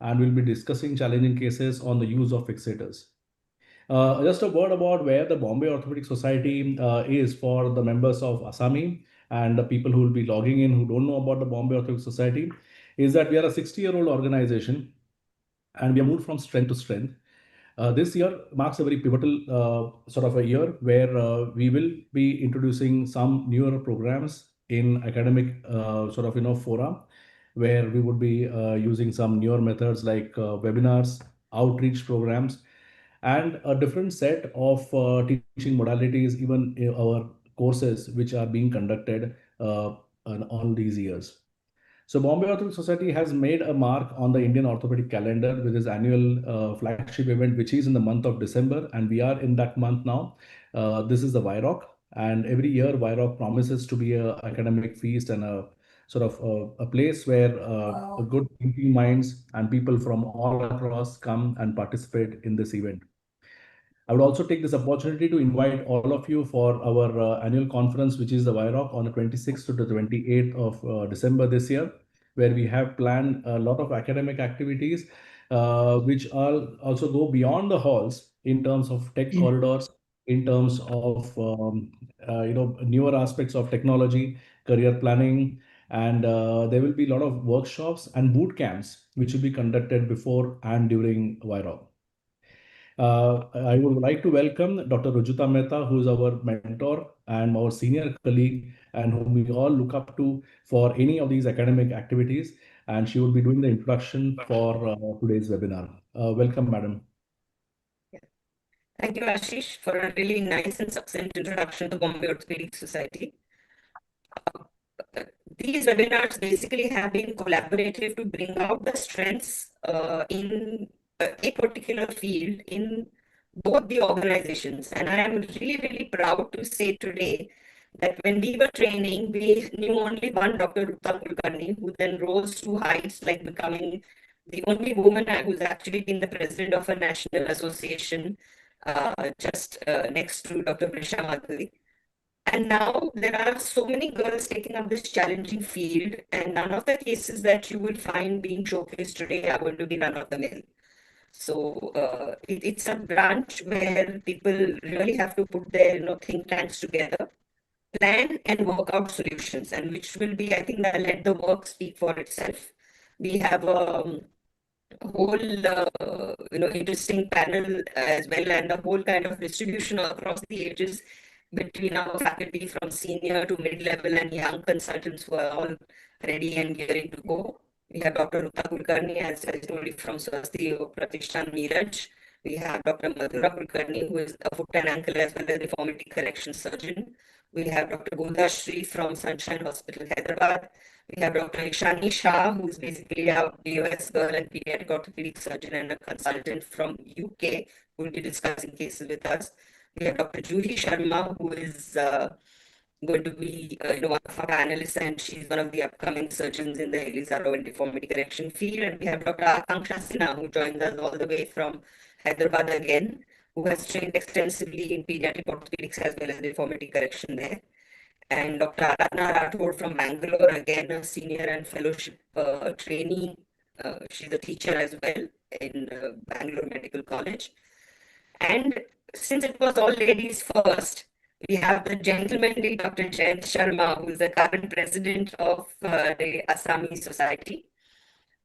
and we'll be discussing challenging cases on the use of fixators. Just a word about where the Bombay Orthopedic Society is for the members of ASAMI and the people who will be logging in who don't know about the Bombay Orthopedic Society is that we are a 60-year-old organization and we have moved from strength to strength. This year marks a very pivotal sort of a year where we will be introducing some newer programs in academic fora, where we would be using some newer methods like webinars, outreach programs, and a different set of teaching modalities, even in our courses which are being conducted on all these years. So Bombay Orthopedic Society has made a mark on the Indian orthopedic calendar with its annual flagship event, which is in the month of December, and we are in that month now. This is the VIROC, and every year VIROC promises to be a academic feast and a sort of a place where a good thinking minds and people from all across come and participate in this event. I would also take this opportunity to invite all of you for our annual conference, which is the VIROC on the 26th to the 28th of December this year, where we have planned a lot of academic activities, which also go beyond the halls in terms of tech corridors, in terms of newer aspects of technology, career planning, and there will be a lot of workshops and boot camps which will be conducted before and during VIROC. I would like to welcome Dr. Rujuta Mehta, who is our mentor and our senior colleague, and whom we all look up to for any of these academic activities. And she will be doing the introduction for today's webinar. Welcome, madam. Thank you, Ashish, for a really nice and succinct introduction to Bombay Orthopedic Society. These webinars basically have been collaborative to bring out the strengths in a particular field in both the organizations. And I am really, really proud to say today that when we were training, we knew only one Dr. Ruta Kulkarni, who then rose to heights like becoming the only woman who's actually been the president of a national association just next to Dr. Madhuri. And now there are so many girls taking up this challenging field, and none of the cases that you will find being showcased today are going to be run of the mill. So it's a branch where people really have to put their think tanks together, plan and work out solutions, and which will be, I think, that let the work speak for itself. We have a whole interesting panel as well, and a whole kind of distribution across the ages between our faculty from senior to mid-level and young consultants who are all ready and gearing to go. We have Dr. Ruta Kulkarni, as I told you, from Swasti Pratishthan Meeraj. We have Dr. Madhura Kulkarni, who is a foot and ankle as well as deformity correction surgeon. We have Dr. Godha Siri from Sunshine Hospital, Hyderabad. We have Dr. Ishani Shah, who is basically a BOS girl and pediatric orthopedic surgeon and a consultant from UK, who will be discussing cases with us. We have Dr. Juhi Sharma, who is going to be one of our panelists, and she's one of the upcoming surgeons in the Elizaro and deformity correction field. And we have Dr. Akanksha Sinha, who joins us all the way from Hyderabad again, who has trained extensively in pediatric orthopedics as well as deformity correction there. And Dr. Aradhana Rathod from Bangalore, again a senior and fellowship trainee. She's a teacher as well in Bangalore Medical College. And since it was all ladies first, we have the gentlemanly Dr. Jayant Sharma, who is the current president of the ASAMI Society,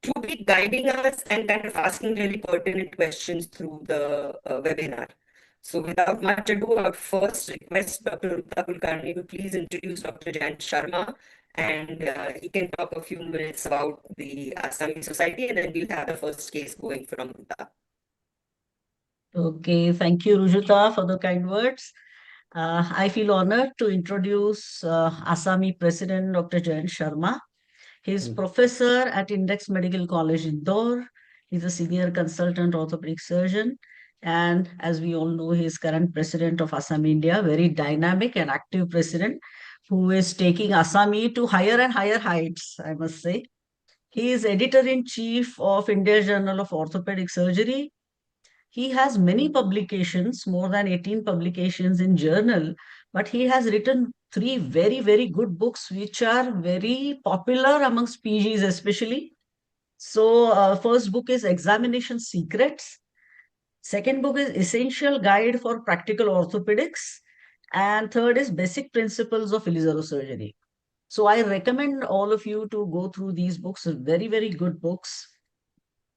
to be guiding us and kind of asking really pertinent questions through the webinar. So without much ado, I would first request Dr. Ruta Kulkarni to please introduce Dr. Jayant Sharma, and he can talk a few minutes about the ASAMI Society, and then we'll have the first case going from Ruta. Okay, thank you, Rujuta, for the kind words. I feel honored to introduce ASAMI President Dr. Jayant Sharma. He's professor at Index Medical College, Indore. He's a senior consultant orthopedic surgeon. And as we all know, he is current president of ASAMI India, very dynamic and active president who is taking ASAMI to higher and higher heights, I must say. He is editor-in-chief of India's Journal of Orthopedic Surgery. He has many publications, more than 18 publications in journal, but he has written 3 very, very good books, which are very popular amongst PGs especially. So first book is Examination Secrets. Second book is Essential Guide for Practical Orthopedics. And third is Basic Principles of Surgery. So I recommend all of you to go through these books, very, very good books.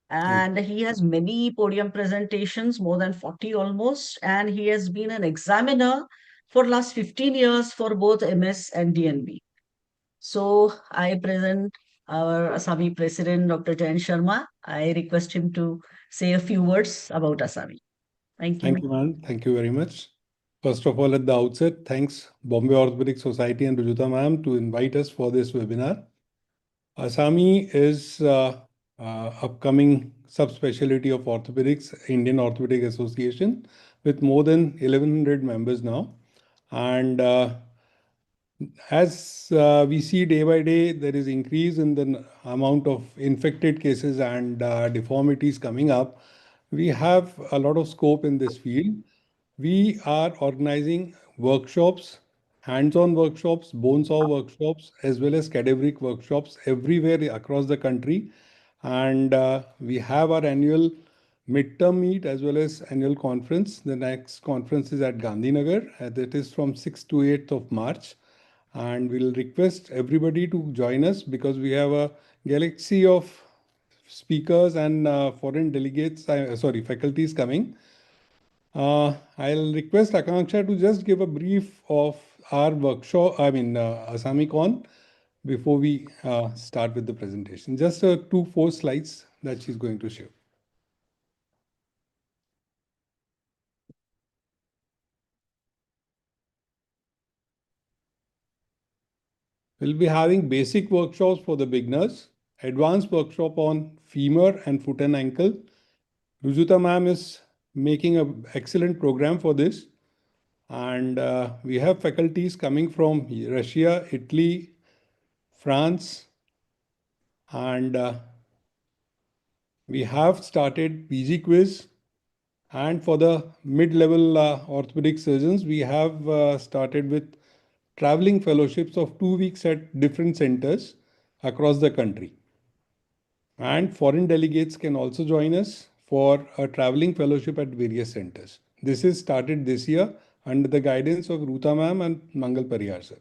And he has many podium presentations, more than 40 almost. And he has been an examiner for last 15 years for both MS and DNB. So I present our ASAMI president, Dr. Jayant Sharma. I request him to say a few words about ASAMI. Thank you. Thank you, ma'am. Thank you very much. First of all, at the outset, thanks Bombay Orthopaedic Society and Rujuta ma'am to invite us for this webinar. ASAMI is upcoming subspecialty of orthopedics, Indian Orthopedic Association, with more than 1100 members now. And as we see day by day, there is increase in the amount of infected cases and deformities coming up. We have a lot of scope in this field. We are organizing workshops, hands-on workshops, bone saw workshops, as well as cadaveric workshops everywhere across the country. And we have our annual midterm meet as well as annual conference. The next conference is at Gandhinagar. That is from 6th to 8th of March. And we'll request everybody to join us because we have a galaxy of speakers and foreign delegates, faculties coming. I'll request Akanksha to just give a brief of our workshop, ASAMICon, before we start with the presentation. Just 2-4 slides that she's going to share. We'll be having basic workshops for the beginners, advanced workshop on femur and foot and ankle. Rujuta ma'am is making an excellent program for this. And we have faculties coming from Russia, Italy, France, and we have started PG quiz. And for the mid-level orthopedic surgeons, we have started with traveling fellowships of 2 weeks at different centers across the country. And foreign delegates can also join us for a traveling fellowship at various centers. This is started this year under the guidance of Ruta ma'am and Mangal Pariyar sir.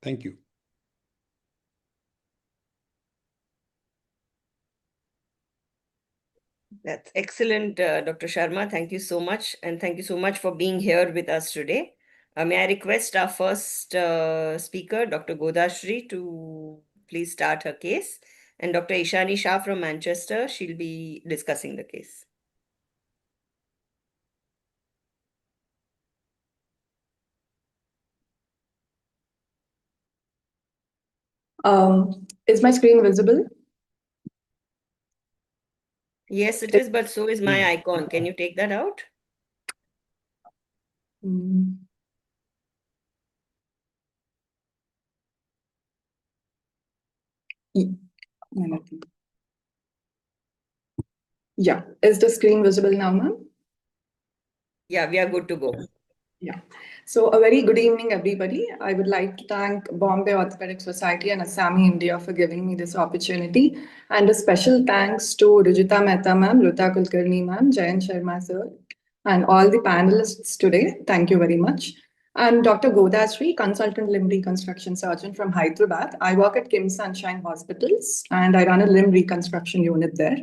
Thank you. That's excellent, Dr. Sharma. Thank you so much. And thank you so much for being here with us today. May I request our first speaker, Dr. Godha Siri, to please start her case. And Dr. Ishani Shah from Manchester, she'll be discussing the case. Is my screen visible? Yes, it is, but so is my icon. Can you take that out? Yeah. Is the screen visible now, ma'am? Yeah, we are good to go. Yeah. So a very good evening, everybody. I would like to thank Bombay Orthopaedic Society and ASAMI India for giving me this opportunity. And a special thanks to Rujuta Mehta ma'am, Ruta Kulkarni ma'am, Jayant Sharma sir, and all the panelists today. Thank you very much. I'm Dr. Godha Siri, consultant limb reconstruction surgeon from Hyderabad. I work at Kim Sunshine Hospitals and I run a limb reconstruction unit there.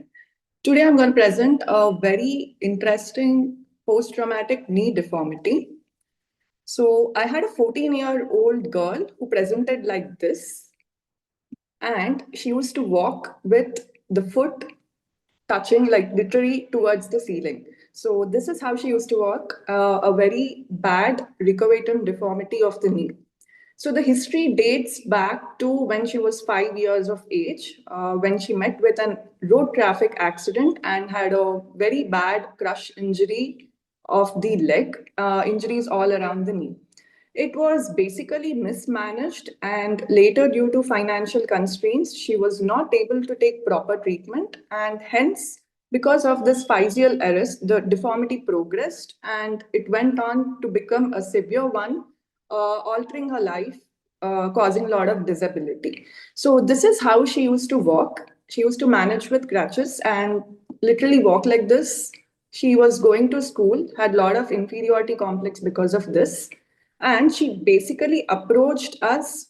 Today, I'm going to present a very interesting post-traumatic knee deformity. So I had a 14-year-old girl who presented like this, and she used to walk with the foot touching like literally towards the ceiling. So this is how she used to walk, a very bad recurvatum deformity of the knee. So the history dates back to when she was 5 years of age, when she met with a road traffic accident and had a very bad crush injury of the leg, injuries all around the knee. It was basically mismanaged, and later, due to financial constraints, she was not able to take proper treatment, and hence Because of this physeal arrest, the deformity progressed and it went on to become a severe one, altering her life, causing a lot of disability. So, this is how she used to walk. She used to manage with crutches and literally walk like this. She was going to school, had a lot of inferiority complex because of this. And she basically approached us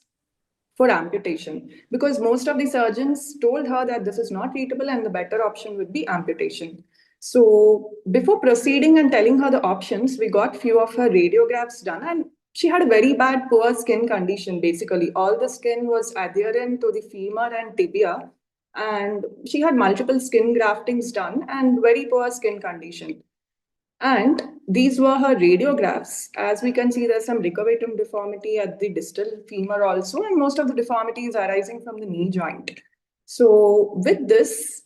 for amputation because most of the surgeons told her that this is not treatable and the better option would be amputation. So before proceeding and telling her the options, we got few of her radiographs done and she had a very bad poor skin condition. Basically all the skin was adherent to the femur and tibia and she had multiple skin graftings done and very poor skin condition. And these were her radiographs. As we can see, there's some recurvatum deformity at the distal femur also, and most of the deformity is arising from the knee joint. So with this,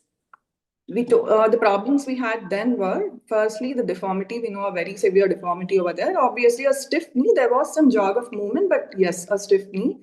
the problems we had then were, firstly, the deformity. We know a very severe deformity over there. Obviously, a stiff knee. There was some jog of movement, but yes, a stiff knee.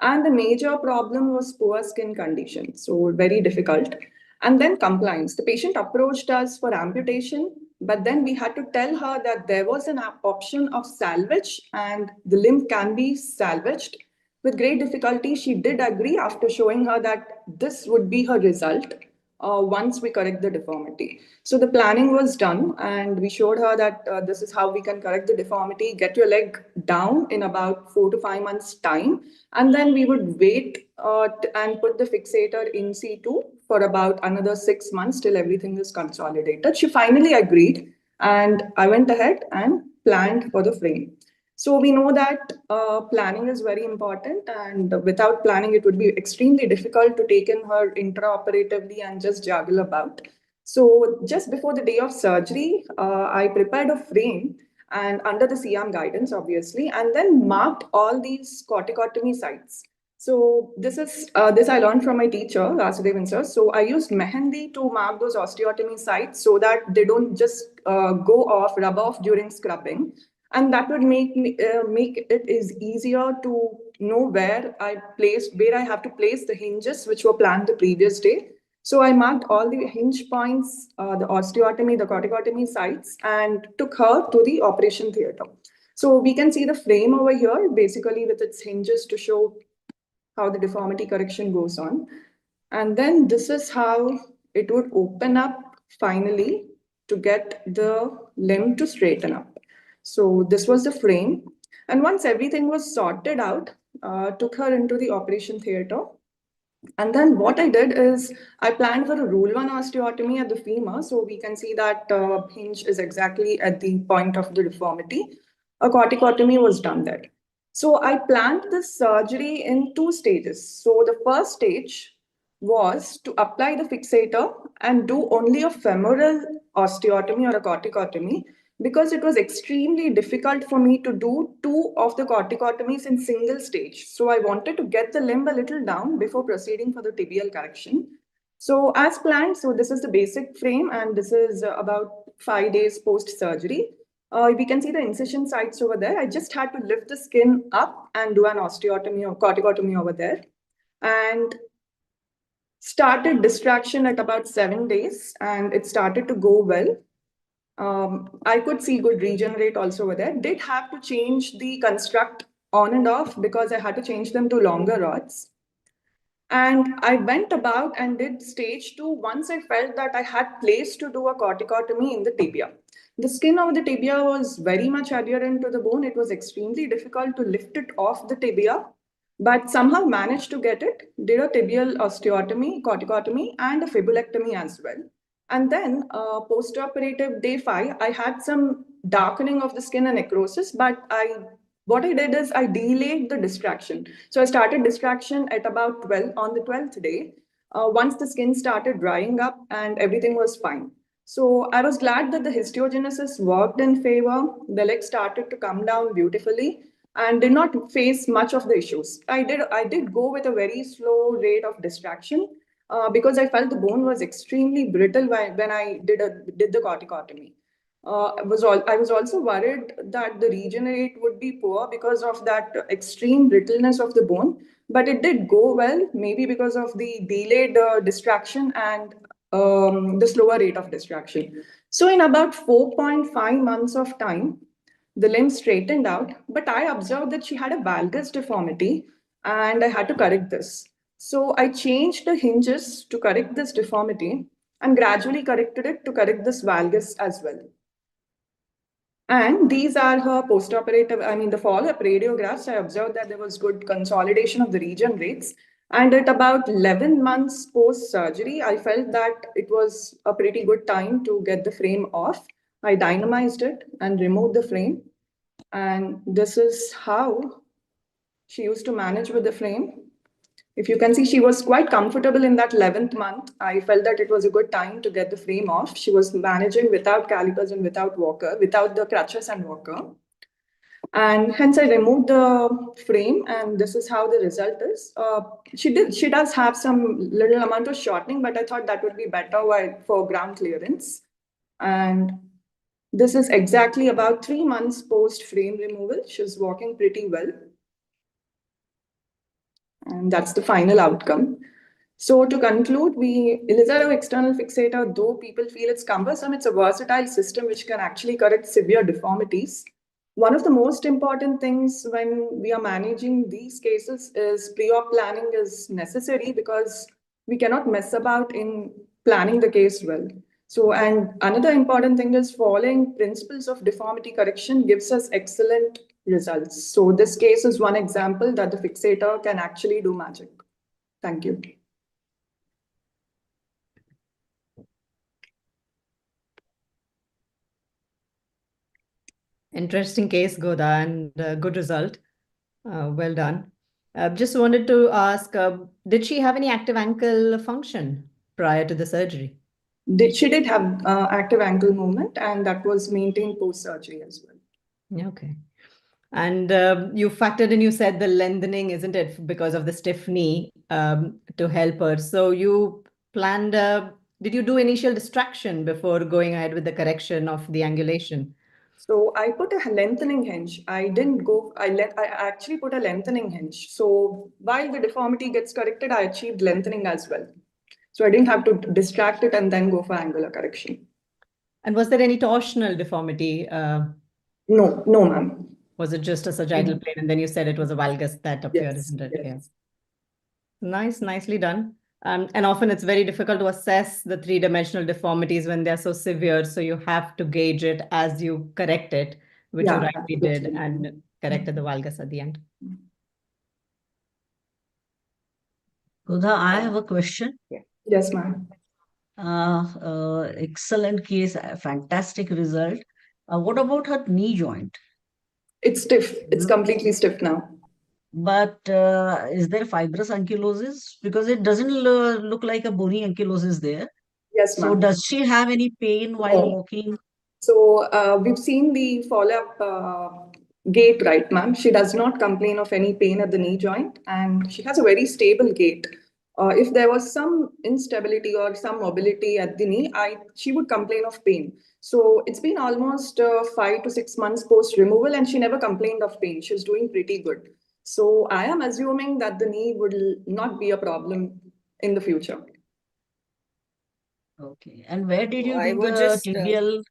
And the major problem was poor skin condition. So very difficult. And then compliance. The patient approached us for amputation, but then we had to tell her that there was an option of salvage and the limb can be salvaged. With great difficulty, she did agree after showing her that this would be her result once we correct the deformity. So the planning was done, and we showed her that this is how we can correct the deformity, get your leg down in about 4 to 5 months' time, and then we would wait and put the fixator in situ for about another 6 months till everything is consolidated. She finally agreed, and I went ahead and planned for the frame. So we know that planning is very important, and without planning, it would be extremely difficult to take in her intraoperatively and just juggle about. So just before the day of surgery, I prepared a frame and under the CM guidance, obviously, and then marked all these corticotomy sites. So this I learned from my teacher, Vasudevan sir. So I used mehendi to mark those osteotomy sites so that they don't just go off, rub off during scrubbing, and that would make it is easier to know where I have to place the hinges which were planned the previous day. So I marked all the hinge points, the osteotomy, the corticotomy sites, and took her to the operation theater. So we can see the frame over here, basically with its hinges to show how the deformity correction goes on. And then this is how it would open up finally to get the limb to straighten up. So this was the frame. And once everything was sorted out, took her into the operation theater. And then what I did is I planned for a rule 1 osteotomy at the femur. So we can see that hinge is exactly at the point of the deformity. A corticotomy was done there. So I planned this surgery in 2 stages. So the first stage was to apply the fixator and do only a femoral osteotomy or a corticotomy because it was extremely difficult for me to do 2 of the corticotomies in single stage. So I wanted to get the limb a little down before proceeding for the tibial correction. So as planned, so this is the basic frame and this is about 5 days post-surgery. We can see the incision sites over there. I just had to lift the skin up and do an osteotomy or corticotomy over there. And started distraction at about 7 days and it started to go well. I could see good regenerate also over there. Did have to change the construct on and off because I had to change them to longer rods. And I went about and did stage 2 once I felt that I had place to do a corticotomy in the tibia. The skin of the tibia was very much adherent to the bone. It was extremely difficult to lift it off the tibia, but somehow managed to get it, did a tibial osteotomy, corticotomy, and a fibulectomy as well. And then post-operative day 5, I had some darkening of the skin and necrosis, but what I did is I delayed the distraction. So I started distraction at about 12 on the 12th day, once the skin started drying up and everything was fine. So I was glad that the histiogenesis worked in favor. The leg started to come down beautifully and did not face much of the issues. I did go with a very slow rate of distraction because I felt the bone was extremely brittle when I did the corticotomy. I was also worried that the regenerate would be poor because of that extreme brittleness of the bone, but it did go well, maybe because of the delayed distraction and the slower rate of distraction. So in about 4.5 months of time, the limb straightened out, but I observed that she had a valgus deformity and I had to correct this. So I changed the hinges to correct this deformity and gradually corrected it to correct this valgus as well. And these are her post-operative, the follow-up radiographs. I observed that there was good consolidation of the region rates. And at about 11 months post-surgery, I felt that it was a pretty good time to get the frame off. I dynamized it and removed the frame. And this is how she used to manage with the frame. If you can see, she was quite comfortable in that 11th month. I felt that it was a good time to get the frame off. She was managing without calipers and without walker, without the crutches and walker. And hence I removed the frame, and this is how the result is. She does have some little amount of shortening, but I thought that would be better for ground clearance. And this is exactly about 3 months post frame removal. She's walking pretty well. And that's the final outcome. So to conclude, Elizarov external fixator, though people feel it's cumbersome, it's a versatile system which can actually correct severe deformities. One of the most important things when we are managing these cases is pre-op planning is necessary because we cannot mess about in planning the case well. So, and another important thing is following principles of deformity correction gives us excellent results. So this case is one example that the fixator can actually do magic. Thank you. Interesting case, Godha, and good result. Well done. Just wanted to ask, did she have any active ankle function prior to the surgery? She did have active ankle movement, and that was maintained post-surgery as well. Okay. And you factored in, you said the lengthening, isn't it, because of the stiff knee to help her. So you planned, did you do initial distraction before going ahead with the correction of the angulation? So I put a lengthening hinge. I actually put a lengthening hinge. So while the deformity gets corrected, I achieved lengthening as well. So I didn't have to distract it and then go for angular correction. And was there any torsional deformity? No, ma'am. Was it just a sagittal plane? And then you said it was a valgus that appeared, isn't it? Yes. Yeah. Nicely done. And often it's very difficult to assess the three-dimensional deformities when they're so severe. So you have to gauge it as you correct it, which you rightly did, and corrected the valgus at the end. Godha, I have a question. Yes, ma'am. Excellent case, fantastic result. What about her knee joint? It's stiff. It's completely stiff now. But is there fibrous ankylosis? Because it doesn't look like a bony ankylosis there. Yes, ma'am. So does she have any pain while walking? So we've seen the follow-up gait, right, ma'am? She does not complain of any pain at the knee joint, and she has a very stable gait. If there was some instability or some mobility at the knee, she would complain of pain. So it's been almost 5 to 6 months post-removal, and she never complained of pain. She's doing pretty good. So I am assuming that the knee will not be a problem in the future. Okay. And where did you do the tibial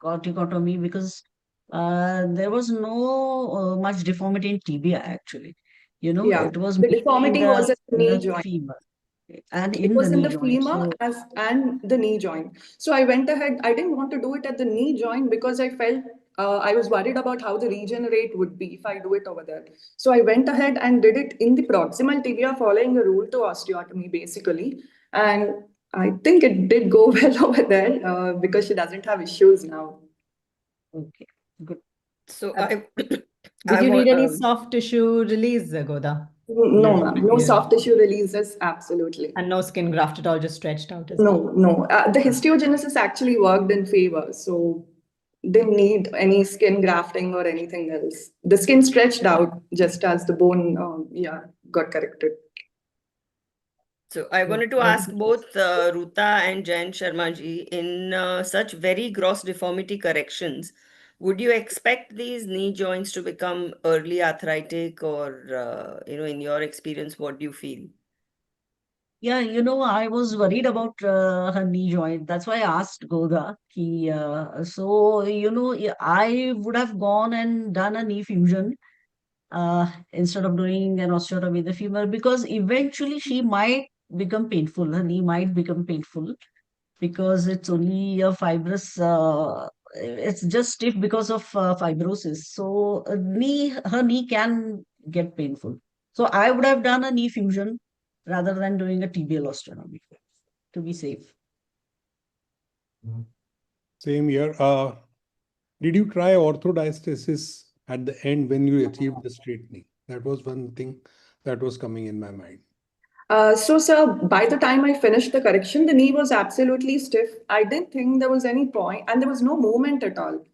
corticotomy? Because there was no much deformity in tibia, actually. It was the deformity was at the knee joint. Femur. And it was in the femur joint, and the knee joint. So I went ahead. I didn't want to do it at the knee joint because I felt I was worried about how the regenerate would be if I do it over there. So I went ahead and did it in the proximal tibia following a rule to osteotomy, basically. And I think it did go well over there because she doesn't have issues now. Okay, good. So did you need any soft tissue release, Godha? No, ma'am. No soft tissue releases, absolutely. And no skin graft at all, just stretched out? No. The histiogenesis actually worked in favor. So didn't need any skin grafting or anything else. The skin stretched out just as the bone got corrected. So I wanted to ask both Ruta and Jayant Sharma ji, in such very gross deformity corrections, would you expect these knee joints to become early arthritic, or in your experience, what do you feel? Yeah, I was worried about her knee joint. That's why I asked Godha. Yeah, I would have gone and done a knee fusion instead of doing an osteotomy of the femur, because eventually she might become painful. Her knee might become painful because it's only a fibrous, it's just stiff because of fibrosis. So her knee can get painful. So I would have done a knee fusion rather than doing a tibial osteotomy to be safe. Same here. Did you try orthodisthesis at the end when you achieved the straight knee? That was one thing that was coming in my mind. So, sir, by the time I finished the correction, the knee was absolutely stiff. I didn't think there was any point, and there was no movement at all.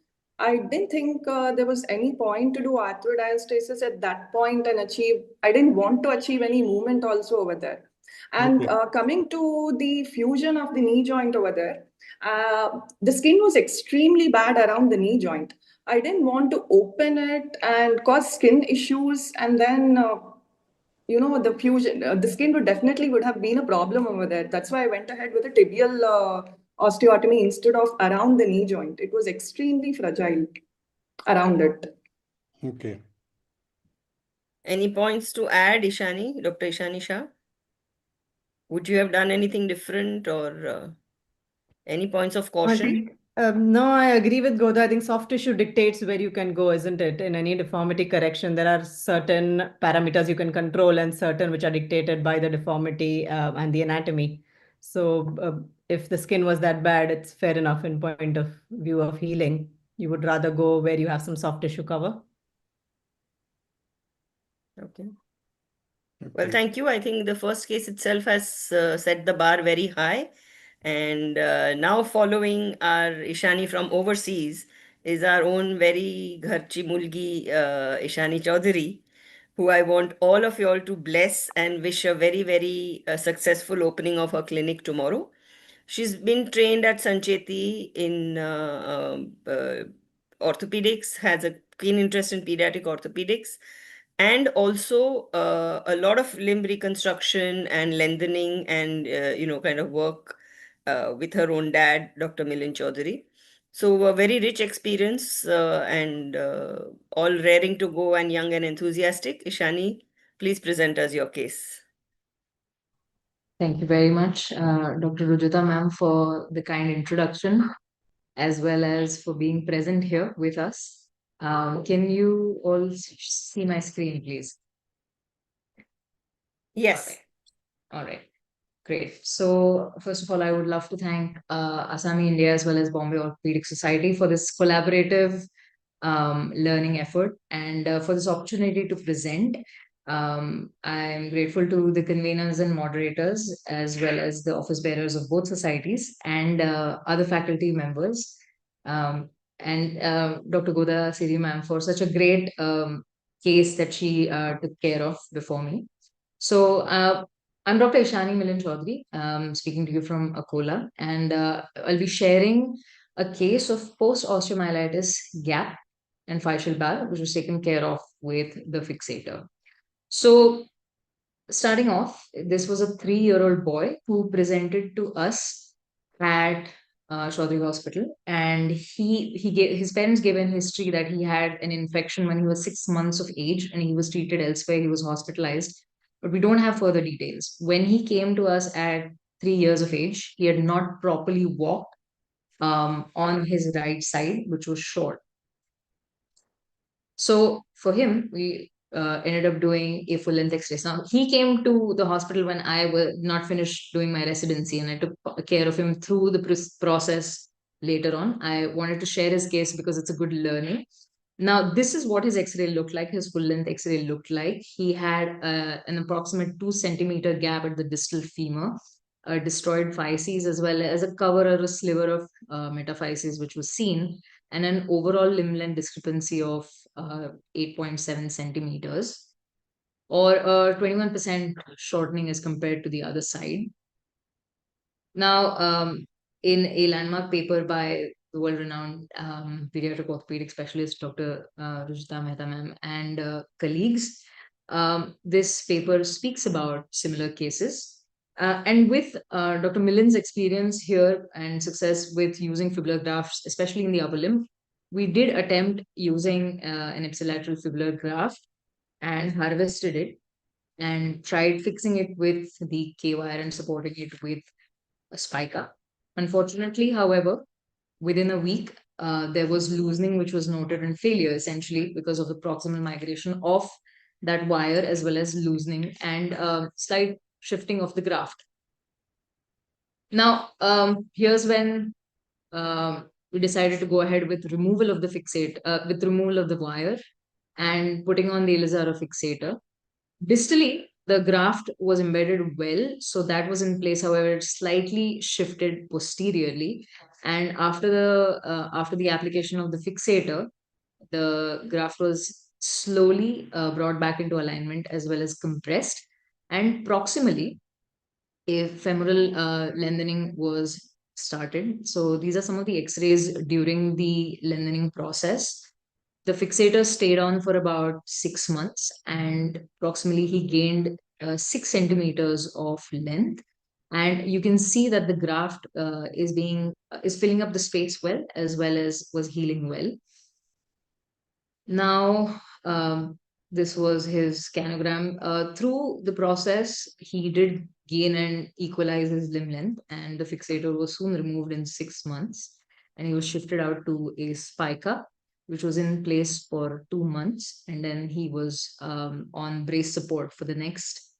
I didn't think there was any point to do arthrodiastasis at that point and achieve. I didn't want to achieve any movement also over there. And Okay. coming to the fusion of the knee joint over there, the skin was extremely bad around the knee joint. I didn't want to open it and cause skin issues, and then the fusion, the skin would have been a problem over there. That's why I went ahead with a tibial osteotomy instead of around the knee joint. It was extremely fragile around it. Okay. Any points to add, Ishani, Dr. Ishani Shah? Would you have done anything different, or any points of I caution? think, no, I agree with Godha. I think soft tissue dictates where you can go, isn't it? In any deformity correction, there are certain parameters you can control and certain which are dictated by the deformity and the anatomy. So if the skin was that bad, it's fair enough in point of view of healing. You would rather go where you have some soft tissue cover. Okay. Well, thank you. I think the first case itself has set the bar very high. And now following our Ishani from overseas is our own very gharchi mulgi Ishani Chaudhary, who I want all of you all to bless and wish a very, very successful opening of her clinic tomorrow. She's been trained at Sancheti in orthopedics, has a keen interest in pediatric orthopedics, and also a lot of limb reconstruction and lengthening and kind of work with her own dad, Dr. Milind Chaudhary. So a very rich experience and all raring to go and young and enthusiastic. Ishani, please present us your case. Thank you very much, Dr. Rujuta ma'am, for the kind introduction, as well as for being present here with us. Can you all see my screen, please? Yes. All right. Great. So first of all, I would love to thank ASAMI India as well as Bombay Orthopaedic Society for this collaborative learning effort and for this opportunity to present. I'm grateful to the conveners and moderators as well as the office bearers of both societies and other faculty members and Dr. Godha Siri ma'am for such a great case that she took care of before me. So I'm Dr. Ishani Chaudhary, speaking to you from Akola, and I'll be sharing a case of post-osteomyelitis gap and physeal bar, which was taken care of with the fixator. So starting off, this was a 3-year-old boy who presented to us at Chaudhary Hospital, and his parents gave an history that he had an infection when he was 6 months of age, and he was treated elsewhere. He was hospitalized, but we don't have further details. When he came to us at 3 years of age, he had not properly walked on his right side, which was short. So for him, we ended up doing a full length X-rays. Now he came to the hospital when I was not finished doing my residency, and I took care of him through the process later on. I wanted to share his case because it's a good learning. Now this is what his X-ray looked like. His full length X-ray looked like. He had an approximate 2 centimeter gap at the distal femur, destroyed physes, as well as a cover or a sliver of metaphyses, which was seen, and an overall limb length discrepancy of 8.7 centimeters, or 21% shortening as compared to the other side. Now, in a landmark paper by the world-renowned pediatric orthopedic specialist, Dr. Rujuta Mehta ma'am and colleagues, this paper speaks about similar cases. And with Dr. Millen's experience here and success with using fibular grafts, especially in the upper limb, we did attempt using an ipsilateral fibular graft and harvested it and tried fixing it with the K-wire and supporting it with a spica. Unfortunately, however, within a week, there was loosening, which was noted in failure, essentially because of the proximal migration of that wire, as well as loosening and slight shifting of the graft. Now, here's when we decided to go ahead with removal of the with removal of the wire and putting on the Elizara fixator. Distally, the graft was embedded well, so that was in place. However, it slightly shifted posteriorly, and after the application of the fixator, the graft was slowly brought back into alignment as well as compressed, and proximally, a femoral lengthening was started. So these are some of the X-rays during the lengthening process. The fixator stayed on for about 6 months, and approximately he gained 6 centimeters of length. And you can see that the graft is filling up the space well as was healing well. Now, this was his scanogram. Through the process, he did gain and equalize his limb length, and the fixator was soon removed in 6 months, and he was shifted out to a spica, which was in place for 2 months, and then he was on brace support for the next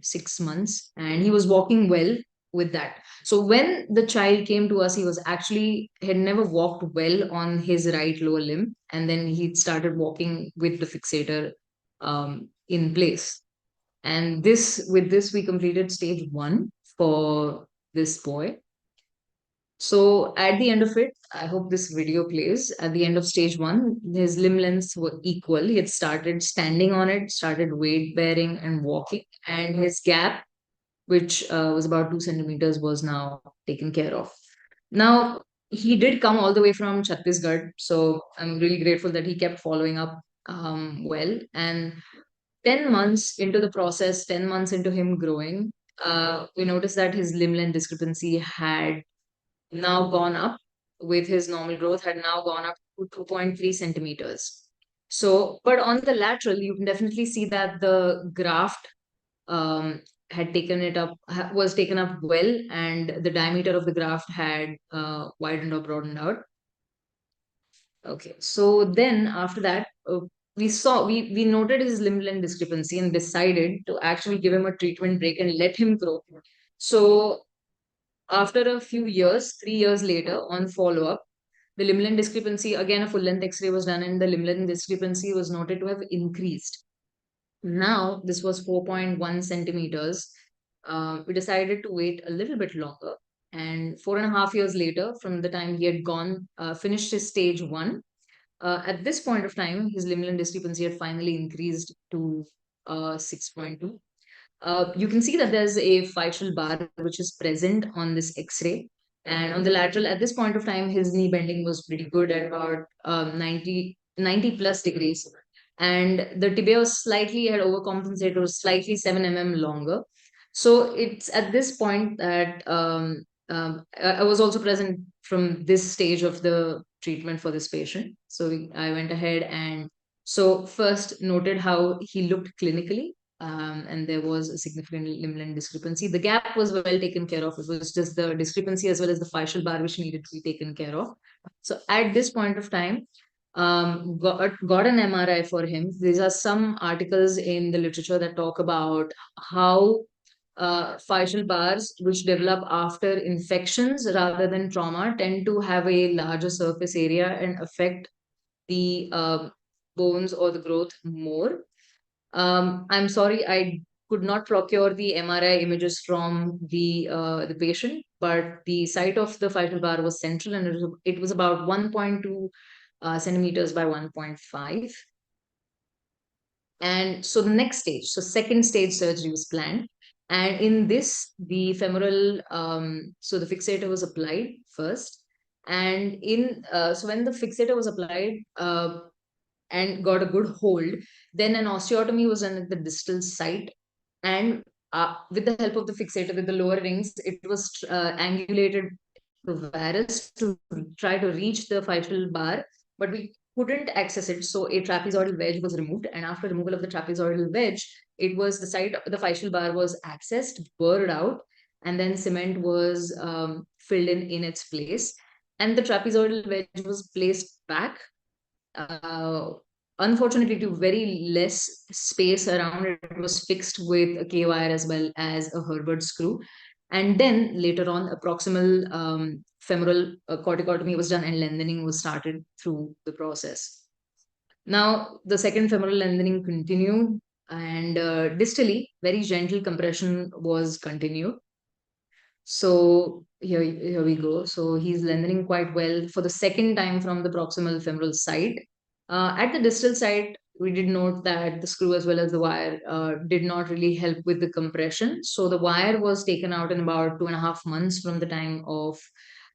6 months, and he was walking well with that. So when the child came to us, had never walked well on his right lower limb, and then he started walking with the fixator in place. And with this, we completed stage 1 for this boy. So at the end of it, I hope this video plays. At the end of stage 1, his limb lengths were equal. He had started standing on it, started weight bearing and walking, and his gap, which was about 2 centimeters, was now taken care of. Now, he did come all the way from Chhattisgarh, so I'm really grateful that he kept following up well. And 10 months into the process, 10 months into him growing, we noticed that his limb length discrepancy had now gone up with his normal growth, had now gone up to 2.3 centimeters. So, but on the lateral, you can definitely see that the graft had was taken up well, and the diameter of the graft had widened or broadened out. Okay, so then after that, we noted his limb length discrepancy and decided to actually give him a treatment break and let him grow. So after a few years, 3 years later, on follow-up, the limb length discrepancy, again, a full length X-ray was done, and the limb length discrepancy was noted to have increased. Now, this was 4.1 centimeters. We decided to wait a little bit longer. And 4.5 years later, from the time he had finished his stage 1, at this point of time, his limb length discrepancy had finally increased to 6.2. You can see that there's a physeal bar which is present on this X-ray. And on the lateral, at this point of time, his knee bending was pretty good at about 90 plus degrees. And the tibia had overcompensated, was slightly 7 mm longer. So it's at this point that I was also present from this stage of the treatment for this patient. So I went ahead and first noted how he looked clinically. And there was a significant limb length discrepancy. The gap was well taken care of. It was just the discrepancy as well as the physeal bar which needed to be taken care of. So at this point of time, got an MRI for him. These are some articles in the literature that talk about how physeal bars which develop after infections rather than trauma tend to have a larger surface area and affect the bones or the growth more. I'm sorry, I could not procure the MRI images from the patient, but the site of the physeal bar was central, and it was about 1.2 centimeters by 1.5. And so the next stage, second stage surgery was planned. And in this, the femoral, so the fixator was applied first. And so when the fixator was applied, and got a good hold, then an osteotomy was done at the distal site, and with the help of the fixator with the lower rings, it was angulated varus to try to reach the physeal bar, but we couldn't access it. So a trapezoidal wedge was removed, and after removal of the trapezoidal wedge, it was the side the physeal bar was accessed, burred out, and then cement was filled in its place, and the trapezoidal wedge was placed back. Unfortunately, to very less space around it, was fixed with a K wire as well as a Herbert screw. And then later on, a proximal femoral corticotomy was done and lengthening was started through the process. Now, the second femoral lengthening continued, and distally, very gentle compression was continued. So here we go. So he's lengthening quite well for the second time from the proximal femoral side. At the distal side, we did note that the screw as well as the wire did not really help with the compression. So the wire was taken out in about 2.5 months from the time of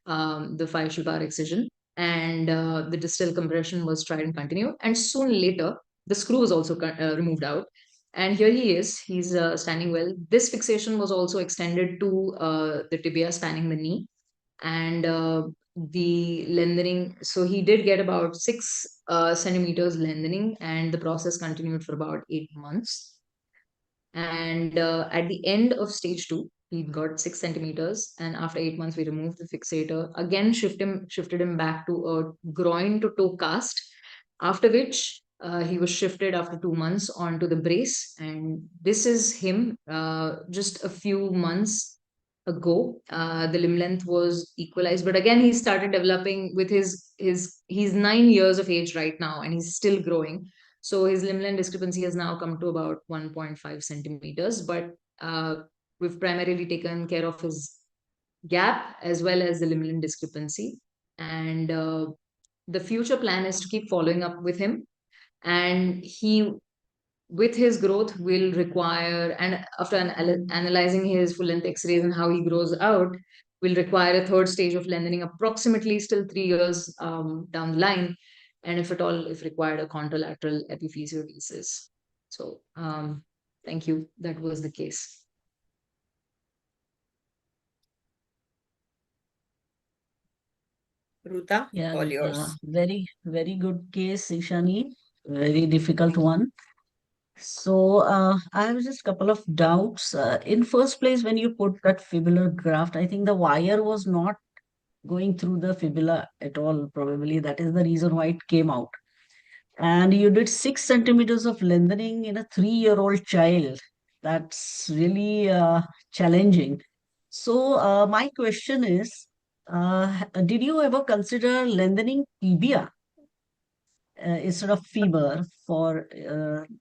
the physeal bar excision, and the distal compression was tried and continued. And soon later, the screw was also removed out. And here he is, he's standing well. This fixation was also extended to the tibia spanning the knee, and the lengthening. So he did get about 6 centimeters lengthening, and the process continued for about 8 months. And at the end of stage 2, he got 6 centimeters, and after 8 months, we removed the fixator. Again, shifted him back to a groin to toe cast, after which he was shifted after 2 months onto the brace. And this is him just a few months ago. The limb length was equalized, but again, he started developing with he's 9 years of age right now, and he's still growing. So his limb length discrepancy has now come to about 1.5 centimeters, but we've primarily taken care of his gap as well as the limb length discrepancy. And the future plan is to keep following up with him, and he, with his growth, will require, and after analyzing his full length x-rays and how he grows out, will require a third stage of lengthening, approximately still 3 years down the line, and if at all, if required, a contralateral epiphysiodesis. So thank you, that was the case. Ruta, Yeah, all yours. very, very good case, Ishani. Very difficult one. So I have just a couple of doubts. In first place, when you put that fibular graft, I think the wire was not going through the fibula at all. Probably that is the reason why it came out. And you did 6 centimeters of lengthening in a 3-year-old child. That's really challenging. So my question is, did you ever consider lengthening tibia instead of femur for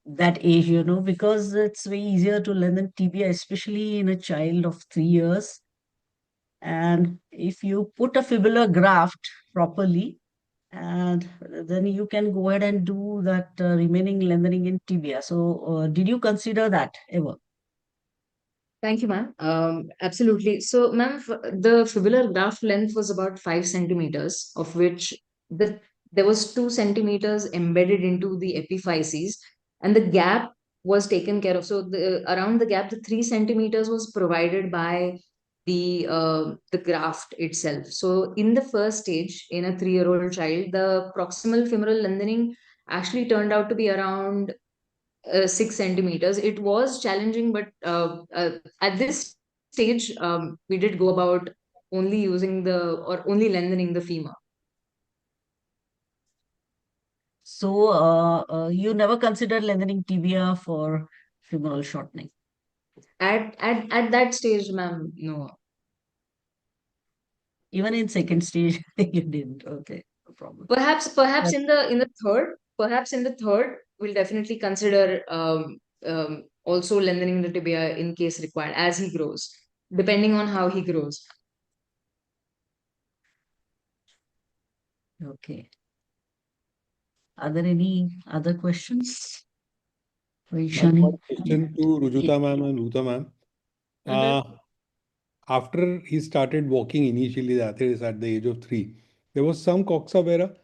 that age, because it's way easier to lengthen tibia, especially in a child of 3 years. And if you put a fibular graft properly, and then you can go ahead and do that remaining lengthening in tibia. So did you consider that ever? Thank you, ma'am. Absolutely. So, ma'am, the fibular graft length was about 5 centimeters, of which there was 2 centimeters embedded into the epiphyses, and the gap was taken care of. So, around the gap, the 3 centimeters was provided by the graft itself. So, in the first stage, in a 3-year-old child, the proximal femoral lengthening actually turned out to be around 6 centimeters. It was challenging, but at this stage, we did go about only only lengthening the femur. So you never considered lengthening tibia for femoral shortening? At that stage, ma'am, no. Even in second stage, you didn't. Okay, no problem. Perhaps in the third, we'll definitely consider also lengthening the tibia in case required as he grows, depending on how he grows. Okay. Are there any other questions for Ishani? One question to Rujuta ma'am and Ruta ma'am. After he started walking initially, that is at the age of 3, there was some coxa vera.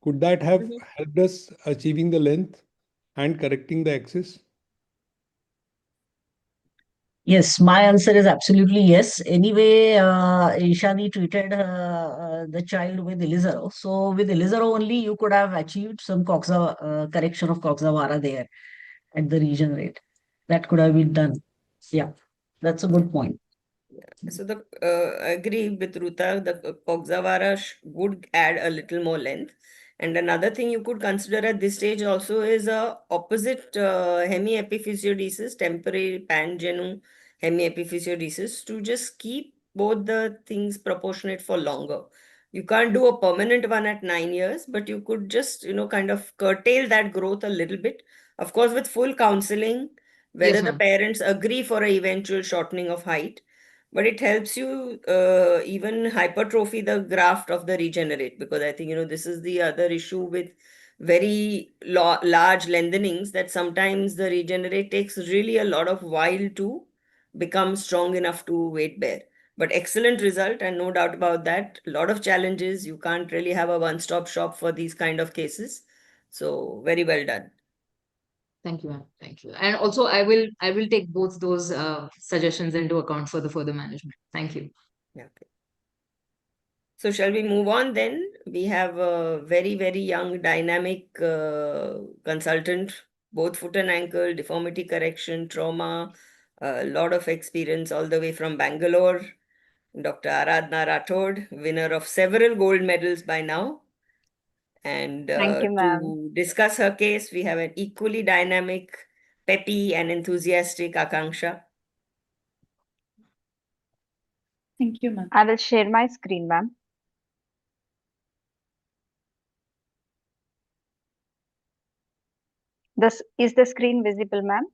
Could that have helped us achieving the length and correcting the axis? Yes, my answer is absolutely yes. Anyway, Ishani treated the child with Elizaro. So with Elizaro only, you could have achieved some correction of Coxavara there at the regenerate. That could have been done. Yeah, that's a good point. So I agree with Ruta, the Coxavara would add a little more length. And another thing you could consider at this stage also is a opposite hemiepiphysiodesis, temporary pangenu hemiepiphysiodesis, to just keep both the things proportionate for longer. You can't do a permanent one at 9 years, but you could just, kind of curtail that growth a little bit. Of course, with full counseling, whether Yes, the ma'am. parents agree for an eventual shortening of height, but it helps you even hypertrophy the graft of the regenerate, because I think this is the other issue with very large lengthenings, that sometimes the regenerate takes really a lot of while to become strong enough to weight bear. But excellent result, and no doubt about that. A lot of challenges. You can't really have a one-stop shop for these kind of cases. So very well done. Thank you, ma'am. Thank you. And also, I will take both those suggestions into account for the further management. Thank you. Yeah. Okay. So shall we move on then? We have a very, very young, dynamic consultant, both foot and ankle, deformity correction, trauma, a lot of experience all the way from Bangalore. Dr. Aradhana Rathod, winner of several gold medals by now. And Thank you, ma'am. to discuss her case, we have an equally dynamic, peppy, and enthusiastic Akanksha. Thank you, ma'am. I will share my screen, ma'am. Is the screen visible, ma'am?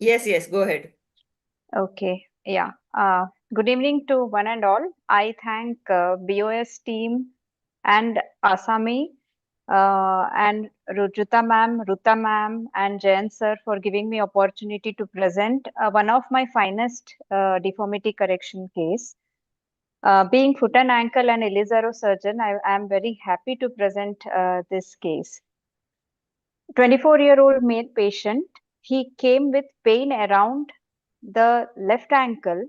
Yes, go ahead. Okay, yeah. Good evening to one and all. I thank BOS team and ASAMI and Rujuta ma'am, Ruta ma'am, and Jayant sir for giving me opportunity to present one of my finest deformity correction case. Being foot and ankle and Elizaro surgeon, I am very happy to present this case. 24-year-old male patient. He came with pain around the left ankle.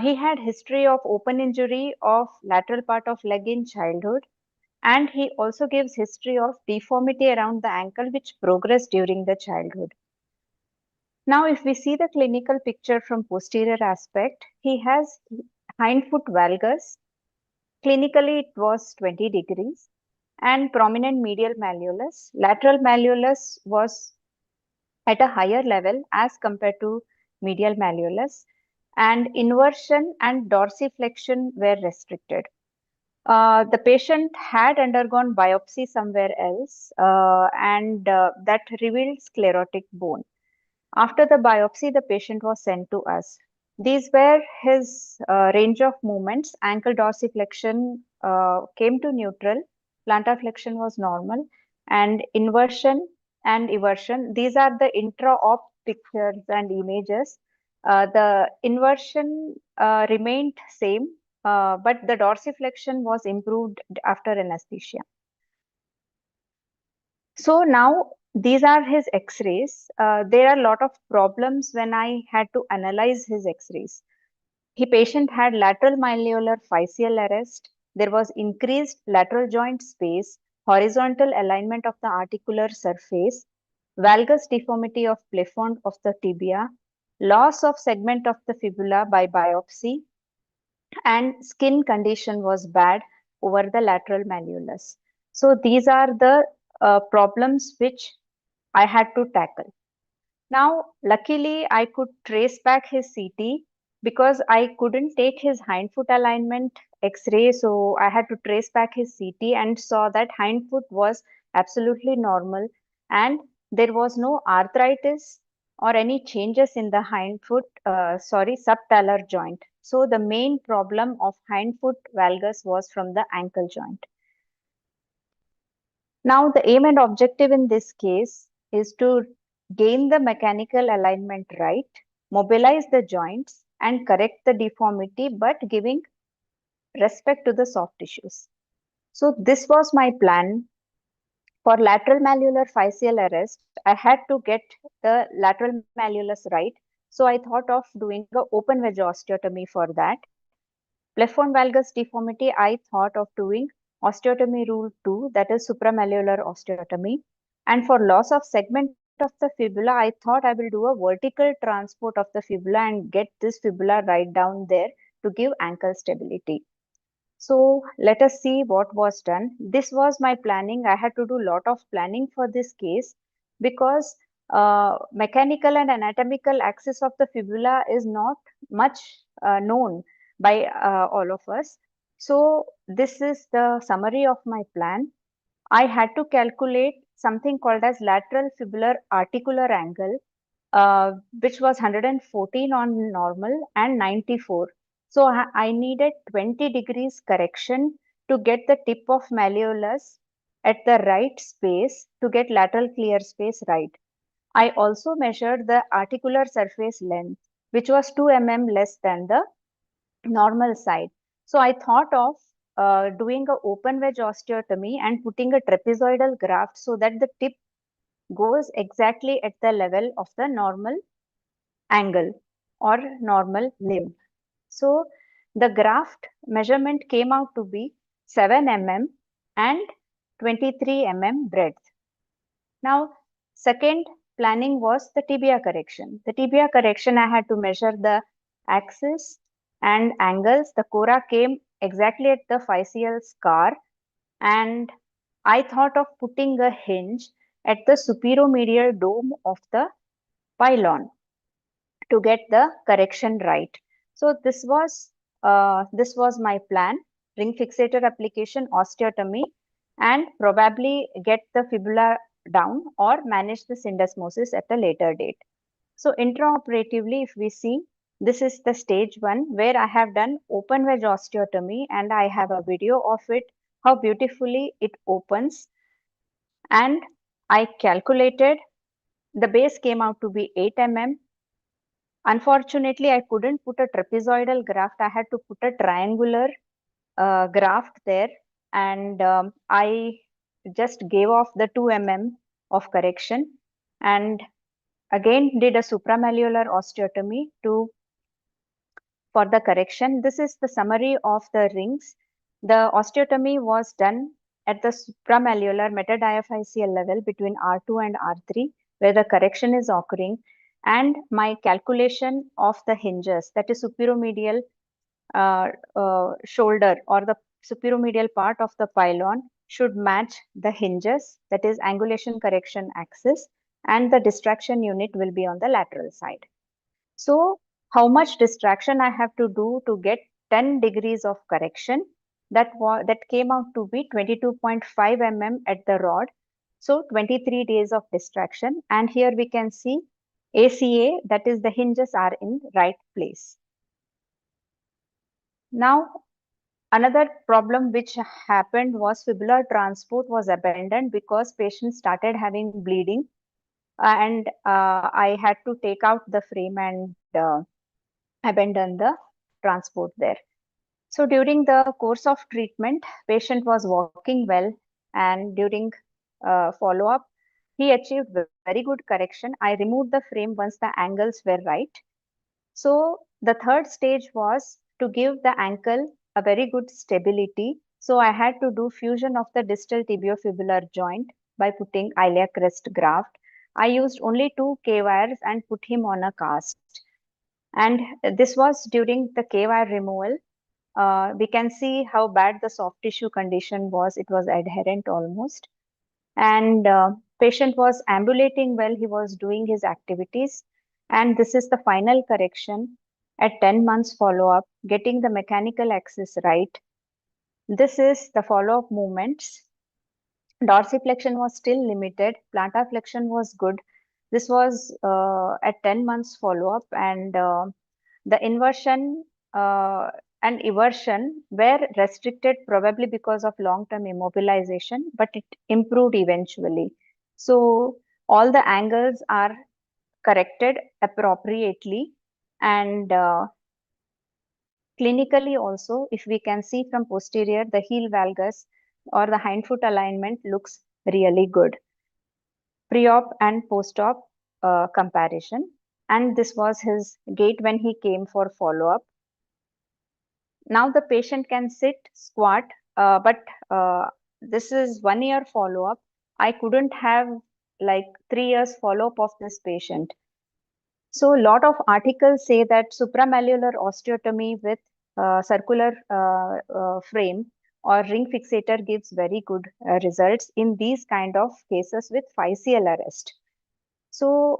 He had history of open injury of lateral part of leg in childhood, and he also gives history of deformity around the ankle which progressed during the childhood. Now, if we see the clinical picture from posterior aspect, he has hind foot valgus. Clinically, it was 20 degrees and prominent medial malleolus. Lateral malleolus was at a higher level as compared to medial malleolus, and inversion and dorsiflexion were restricted. The patient had undergone biopsy somewhere else, and that revealed sclerotic bone. After the biopsy, the patient was sent to us. These were his range of movements. Ankle dorsiflexion came to neutral, plantar flexion was normal, and inversion and eversion. These are the intra-op pictures and images. The inversion remained same, but the dorsiflexion was improved after anesthesia. So now these are his x-rays. There are a lot of problems when I had to analyze his x-rays. The patient had lateral malleolar physeal arrest. There was increased lateral joint space, horizontal alignment of the articular surface, valgus deformity of plafond of the tibia, loss of segment of the fibula by biopsy, and skin condition was bad over the lateral malleolus. So these are the problems which I had to tackle. Now, luckily, I could trace back his CT because I couldn't take his hind foot alignment X-ray. So I had to trace back his CT and saw that hind foot was absolutely normal and there was no arthritis or any changes in the hind foot, subtalar joint. So the main problem of hind foot valgus was from the ankle joint. Now, the aim and objective in this case is to gain the mechanical alignment right, mobilize the joints, and correct the deformity, but giving respect to the soft tissues. So, this was my plan. For lateral malleolar physeal arrest, I had to get the lateral malleolus right. So I thought of doing a open wedge osteotomy for that. Plefron valgus deformity, I thought of doing osteotomy rule 2, that is supramalleolar osteotomy. And for loss of segment of the fibula, I thought I will do a vertical transport of the fibula and get this fibula right down there to give ankle stability. So let us see what was done. This was my planning. I had to do a lot of planning for this case because mechanical and anatomical axis of the fibula is not much known by all of us. So this is the summary of my plan. I had to calculate something called as lateral fibular articular angle, which was 114 on normal and 94. So I needed 20 degrees correction to get the tip of malleolus at the right space to get lateral clear space right. I also measured the articular surface length, which was 2 mm less than the normal side. So I thought of doing a open wedge osteotomy and putting a trapezoidal graft so that the tip goes exactly at the level of the normal angle or normal limb. So the graft measurement came out to be 7 mm and 23 mm breadth. Now, second planning was the tibia correction. The tibia correction, I had to measure the axis and angles. The cora came exactly at the physeal scar, and I thought of putting a hinge at the superomedial dome of the pylon to get the correction right. So this was my plan: ring fixator application, osteotomy, and probably get the fibula down or manage the syndesmosis at a later date. So intraoperatively, if we see, this is the stage 1 where I have done open wedge osteotomy, and I have a video of it, how beautifully it opens. And I calculated the base came out to be 8 mm. Unfortunately, I couldn't put a trapezoidal graft. I had to put a triangular graft there, and I just gave off the 2 mm of correction, and again did a supramalleolar osteotomy for the correction. This is the summary of the rings. The osteotomy was done at the supramalleolar metadiaphyseal level between R2 and R3, where the correction is occurring, and my calculation of the hinges, that is superomedial shoulder or the superomedial part of the pylon, should match the hinges, that is angulation correction axis, and the distraction unit will be on the lateral side. So how much distraction I have to do to get 10 degrees of correction? That came out to be 22.5 mm at the rod. So 23 days of distraction. And here we can see ACA, that is the hinges are in right place. Now, another problem which happened was fibular transport was abandoned because patients started having bleeding, and I had to take out the frame and abandon the transport there. So during the course of treatment, patient was walking well, and during follow-up, he achieved very good correction. I removed the frame once the angles were right. So the third stage was to give the ankle a very good stability. So I had to do fusion of the distal tibiofibular joint by putting iliac crest graft. I used only 2 K-wires and put him on a cast. And this was during the K-wire removal. We can see how bad the soft tissue condition was. It was adherent almost. And patient was ambulating well. He was doing his activities. And this is the final correction at 10 months follow-up, getting the mechanical axis right. This is the follow-up movements. Dorsiflexion was still limited. Plantar flexion was good. This was at 10 months follow-up, and the inversion and eversion were restricted probably because of long-term immobilization, but it improved eventually. So all the angles are corrected appropriately, and clinically also, if we can see from posterior, the heel valgus or the hindfoot alignment looks really good. pre-op and post-op comparison. And this was his gait when he came for follow-up. Now the patient can sit, squat, but this is 1 year follow-up. I couldn't have like 3 years follow-up of this patient. So a lot of articles say that supramalleolar osteotomy with circular frame or ring fixator gives very good results in these kind of cases with physeal arrest. So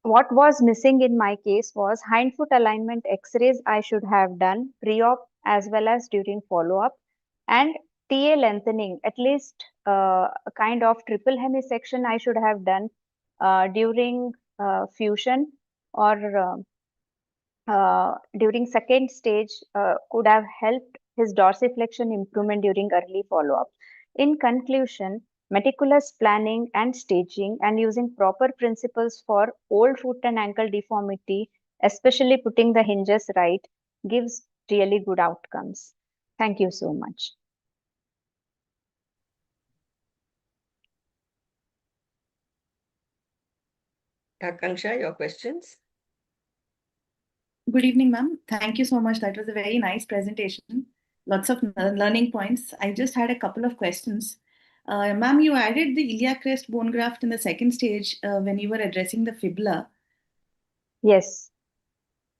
what was missing in my case was hindfoot alignment x-rays I should have done pre-op as well as during follow-up, and TA lengthening, at least a kind of triple hemisection I should have done during fusion or during second stage could have helped his dorsiflexion improvement during early follow-up. In conclusion, meticulous planning and staging and using proper principles for old foot and ankle deformity, especially putting the hinges right, gives really good outcomes. Thank you so much. Akanksha, your questions? Good evening, ma'am. Thank you so much. That was a very nice presentation. Lots of learning points. I just had a couple of questions. Ma'am, you added the iliac crest bone graft in the second stage when you were addressing the fibula. Yes.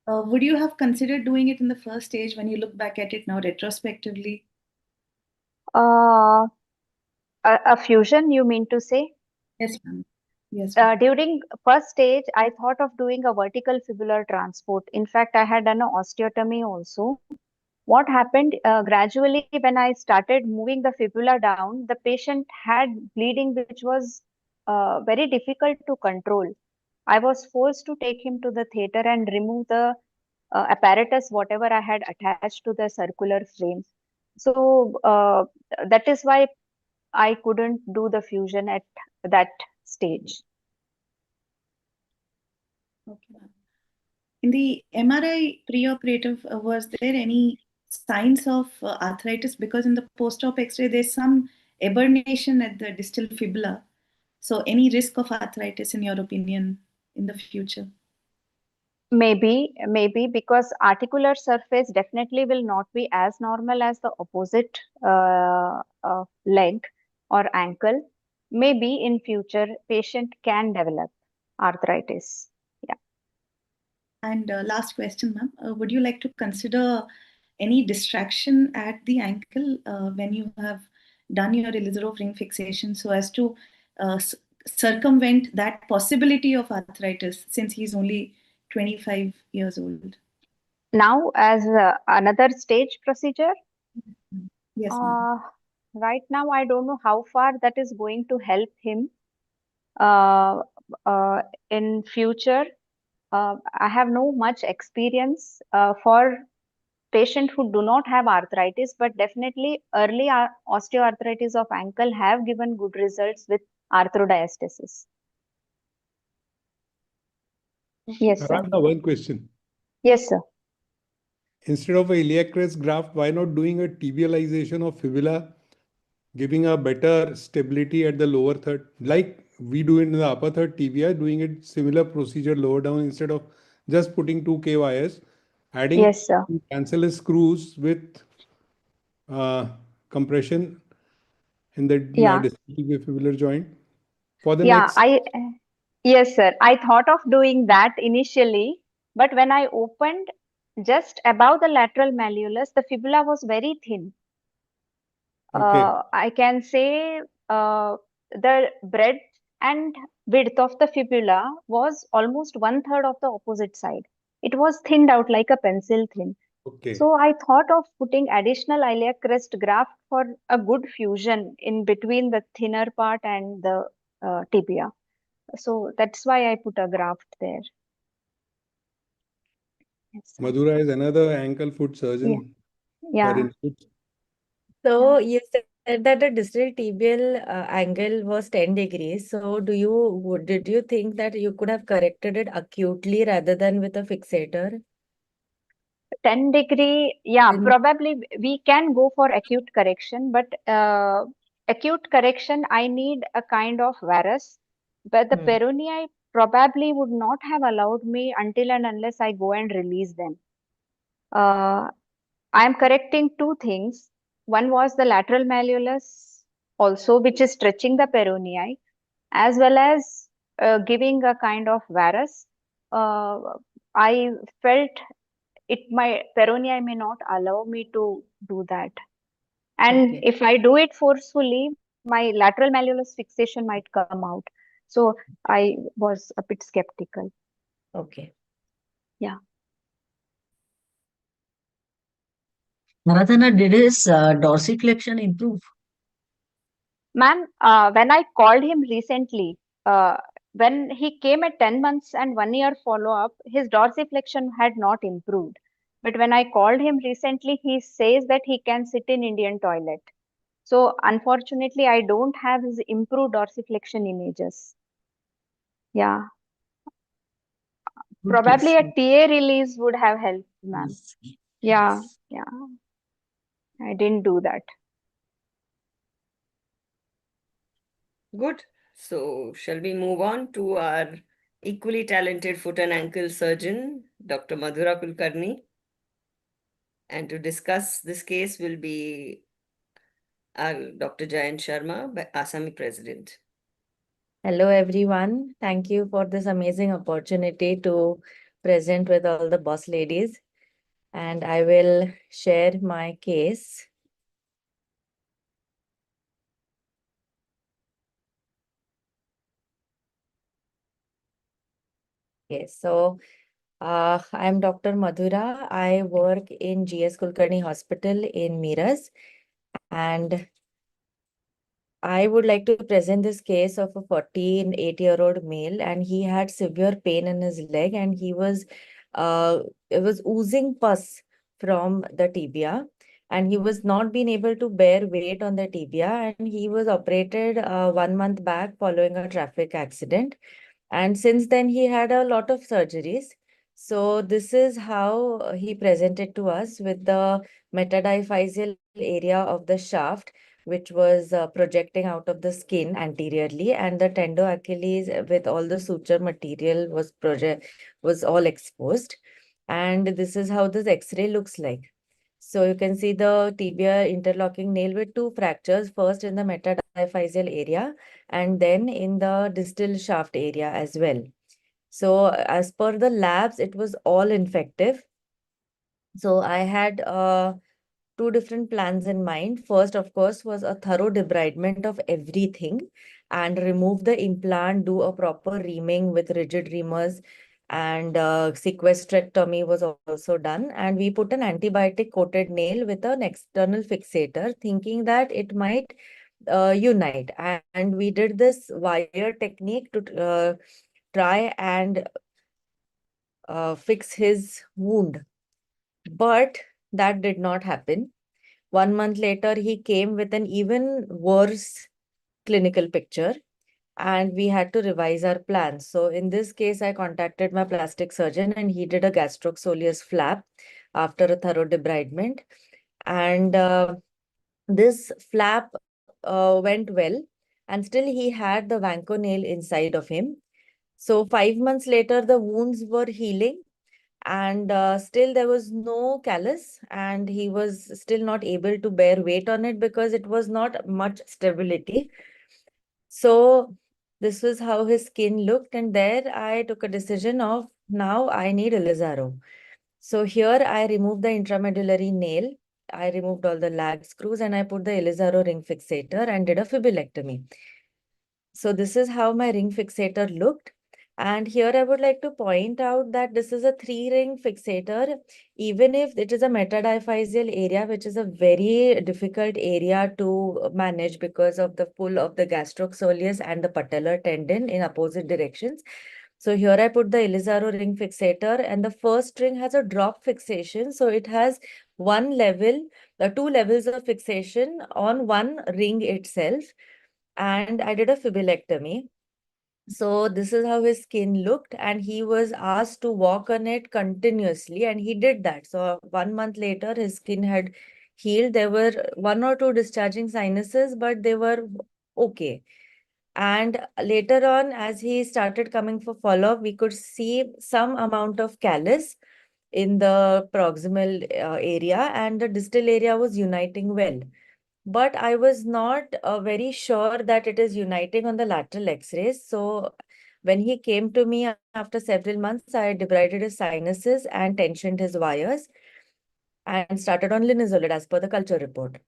Would you have considered doing it in the first stage when you look back at it now retrospectively? A fusion, you mean to say? Yes, ma'am. Yes, ma'am. During first stage, I thought of doing a vertical fibular transport. In fact, I had done an osteotomy also. What happened gradually when I started moving the fibula down, the patient had bleeding which was very difficult to control. I was forced to take him to the theater and remove the apparatus, whatever I had attached to the circular frame. So that is why I couldn't do the fusion at that stage. Okay, ma'am. In the MRI preoperative, was there any signs of arthritis? Because in the post-op X-ray, there's some aberration at the distal fibula. So any risk of arthritis, in your opinion, in the future? Maybe because articular surface definitely will not be as normal as the opposite leg or ankle. Maybe in future, patient can develop arthritis. Yeah. And last question, ma'am. Would you like to consider any distraction at the ankle when you have done your Ilizarov ring fixation so as to circumvent that possibility of arthritis since he's only 25 years old? Now, as another stage procedure, Yes, ma'am. right now, I don't know how far that is going to help him in future. I have no much experience for patients who do not have arthritis, but definitely early osteoarthritis of ankle have given good results with arthrodiastasis. Yes, sir. Aradhana, one question. Yes, sir. Instead of a iliac crest graft, why not doing a tibialization of fibula, giving a better stability at the lower third, like we do in the upper third tibia, doing it similar procedure lower down instead of just putting 2K wires, adding Yes, sir. cancellous screws with compression in the Yeah. distal tibial joint for the Yeah, next. yes, sir. I thought of doing that initially, but when I opened just above the lateral malleolus, the fibula was very thin. Okay. I can say the breadth and width of the fibula was almost 1/3 of the opposite side. It was thinned out like a pencil thin. Okay. So I thought of putting additional iliac crest graft for a good fusion in between the thinner part and the tibia. So that's why I put a graft there. Yes, sir. Madhura is another ankle foot surgeon. Yeah. Her inputs. So you said that the distal tibial angle was 10 degrees. So did you think that you could have corrected it acutely rather than with a fixator? 10 degree, yeah, And- probably we can go for acute correction, but acute correction, I need a kind of varus but the peroneal probably would not have allowed me until and unless I go and release them. I am correcting two things. One was the lateral malleolus also, which is stretching the peroneal, as well as giving a kind of varus. Uh, I felt my peroneal may not allow me to do that. And if I do it forcefully, my lateral malleolus fixation might come out. So I was a bit skeptical. Okay. Yeah. Aradhana, did his dorsiflexion improve? Ma'am, when I called him recently, when he came at 10 months and 1 year follow-up, his dorsiflexion had not improved. But when I called him recently, he says that he can sit in Indian toilet. So unfortunately, I don't have his improved dorsiflexion images. Yeah. Good Probably case. a TA release would have helped, ma'am. Yes. Yeah, Yes. yeah. I didn't do that. Good. So, shall we move on to our equally talented foot and ankle surgeon, Dr. Madhura Kulkarni? And to discuss this case will be our Dr. Jayant Sharma, ASAMI president. Hello, everyone. Thank you for this amazing opportunity to present with all the boss ladies. And I will share my case. Yes, so I'm Dr. Madhura. I work in GS Kulkarni Hospital in Miras, and I would like to present this case of a 48-year-old male, and he had severe pain in his leg, and it was oozing pus from the tibia, and he was not being able to bear weight on the tibia, and he was operated 1 month back following a traffic accident. And since then, he had a lot of surgeries. So this is how he presented to us with the metadiaphyseal area of the shaft, which was projecting out of the skin anteriorly, and the tendo Achilles with all the suture material was all exposed. And this is how this X-ray looks like. So you can see the tibia interlocking nail with two fractures, first in the metadiaphyseal area and then in the distal shaft area as well. So as per the labs, it was all infective. So I had two different plans in mind. First, of course, was a thorough debridement of everything and remove the implant, do a proper reaming with rigid reamers, and sequestrectomy was also done. And we put an antibiotic coated nail with an external fixator, thinking that it might unite. And we did this wire technique to try and fix his wound. But that did not happen. 1 month later, he came with an even worse clinical picture, and we had to revise our plans. So in this case, I contacted my plastic surgeon, and he did a gastrocsoleus flap after a thorough debridement. And this flap went well, and still he had the vanco nail inside of him. So 5 months later, the wounds were healing, and still there was no callus, and he was still not able to bear weight on it because it was not much stability. So this was how his skin looked, and there I took a decision of now I need Elizaro. So here I removed the intramedullary nail, I removed all the lag screws, and I put the Elizaro ring fixator and did a fibulectomy. So this is how my ring fixator looked. And here I would like to point out that this is a 3-ring fixator, even if it is a metadiaphyseal area, which is a very difficult area to manage because of the pull of the gastrocsoleus and the patellar tendon in opposite directions. So here I put the Elizaro ring fixator, and the first ring has a drop fixation. So it has one level, two levels of fixation on one ring itself. And I did a fibulectomy. So this is how his skin looked, and he was asked to walk on it continuously, and he did that. So 1 month later, his skin had healed. There were 1 or 2 discharging sinuses, but they were okay. And later on, as he started coming for follow-up, we could see some amount of callus in the proximal area, and the distal area was uniting well. But I was not very sure that it is uniting on the lateral x-rays. So when he came to me after several months, I debrided his sinuses and tensioned his wires and started on linezolid as per the culture report.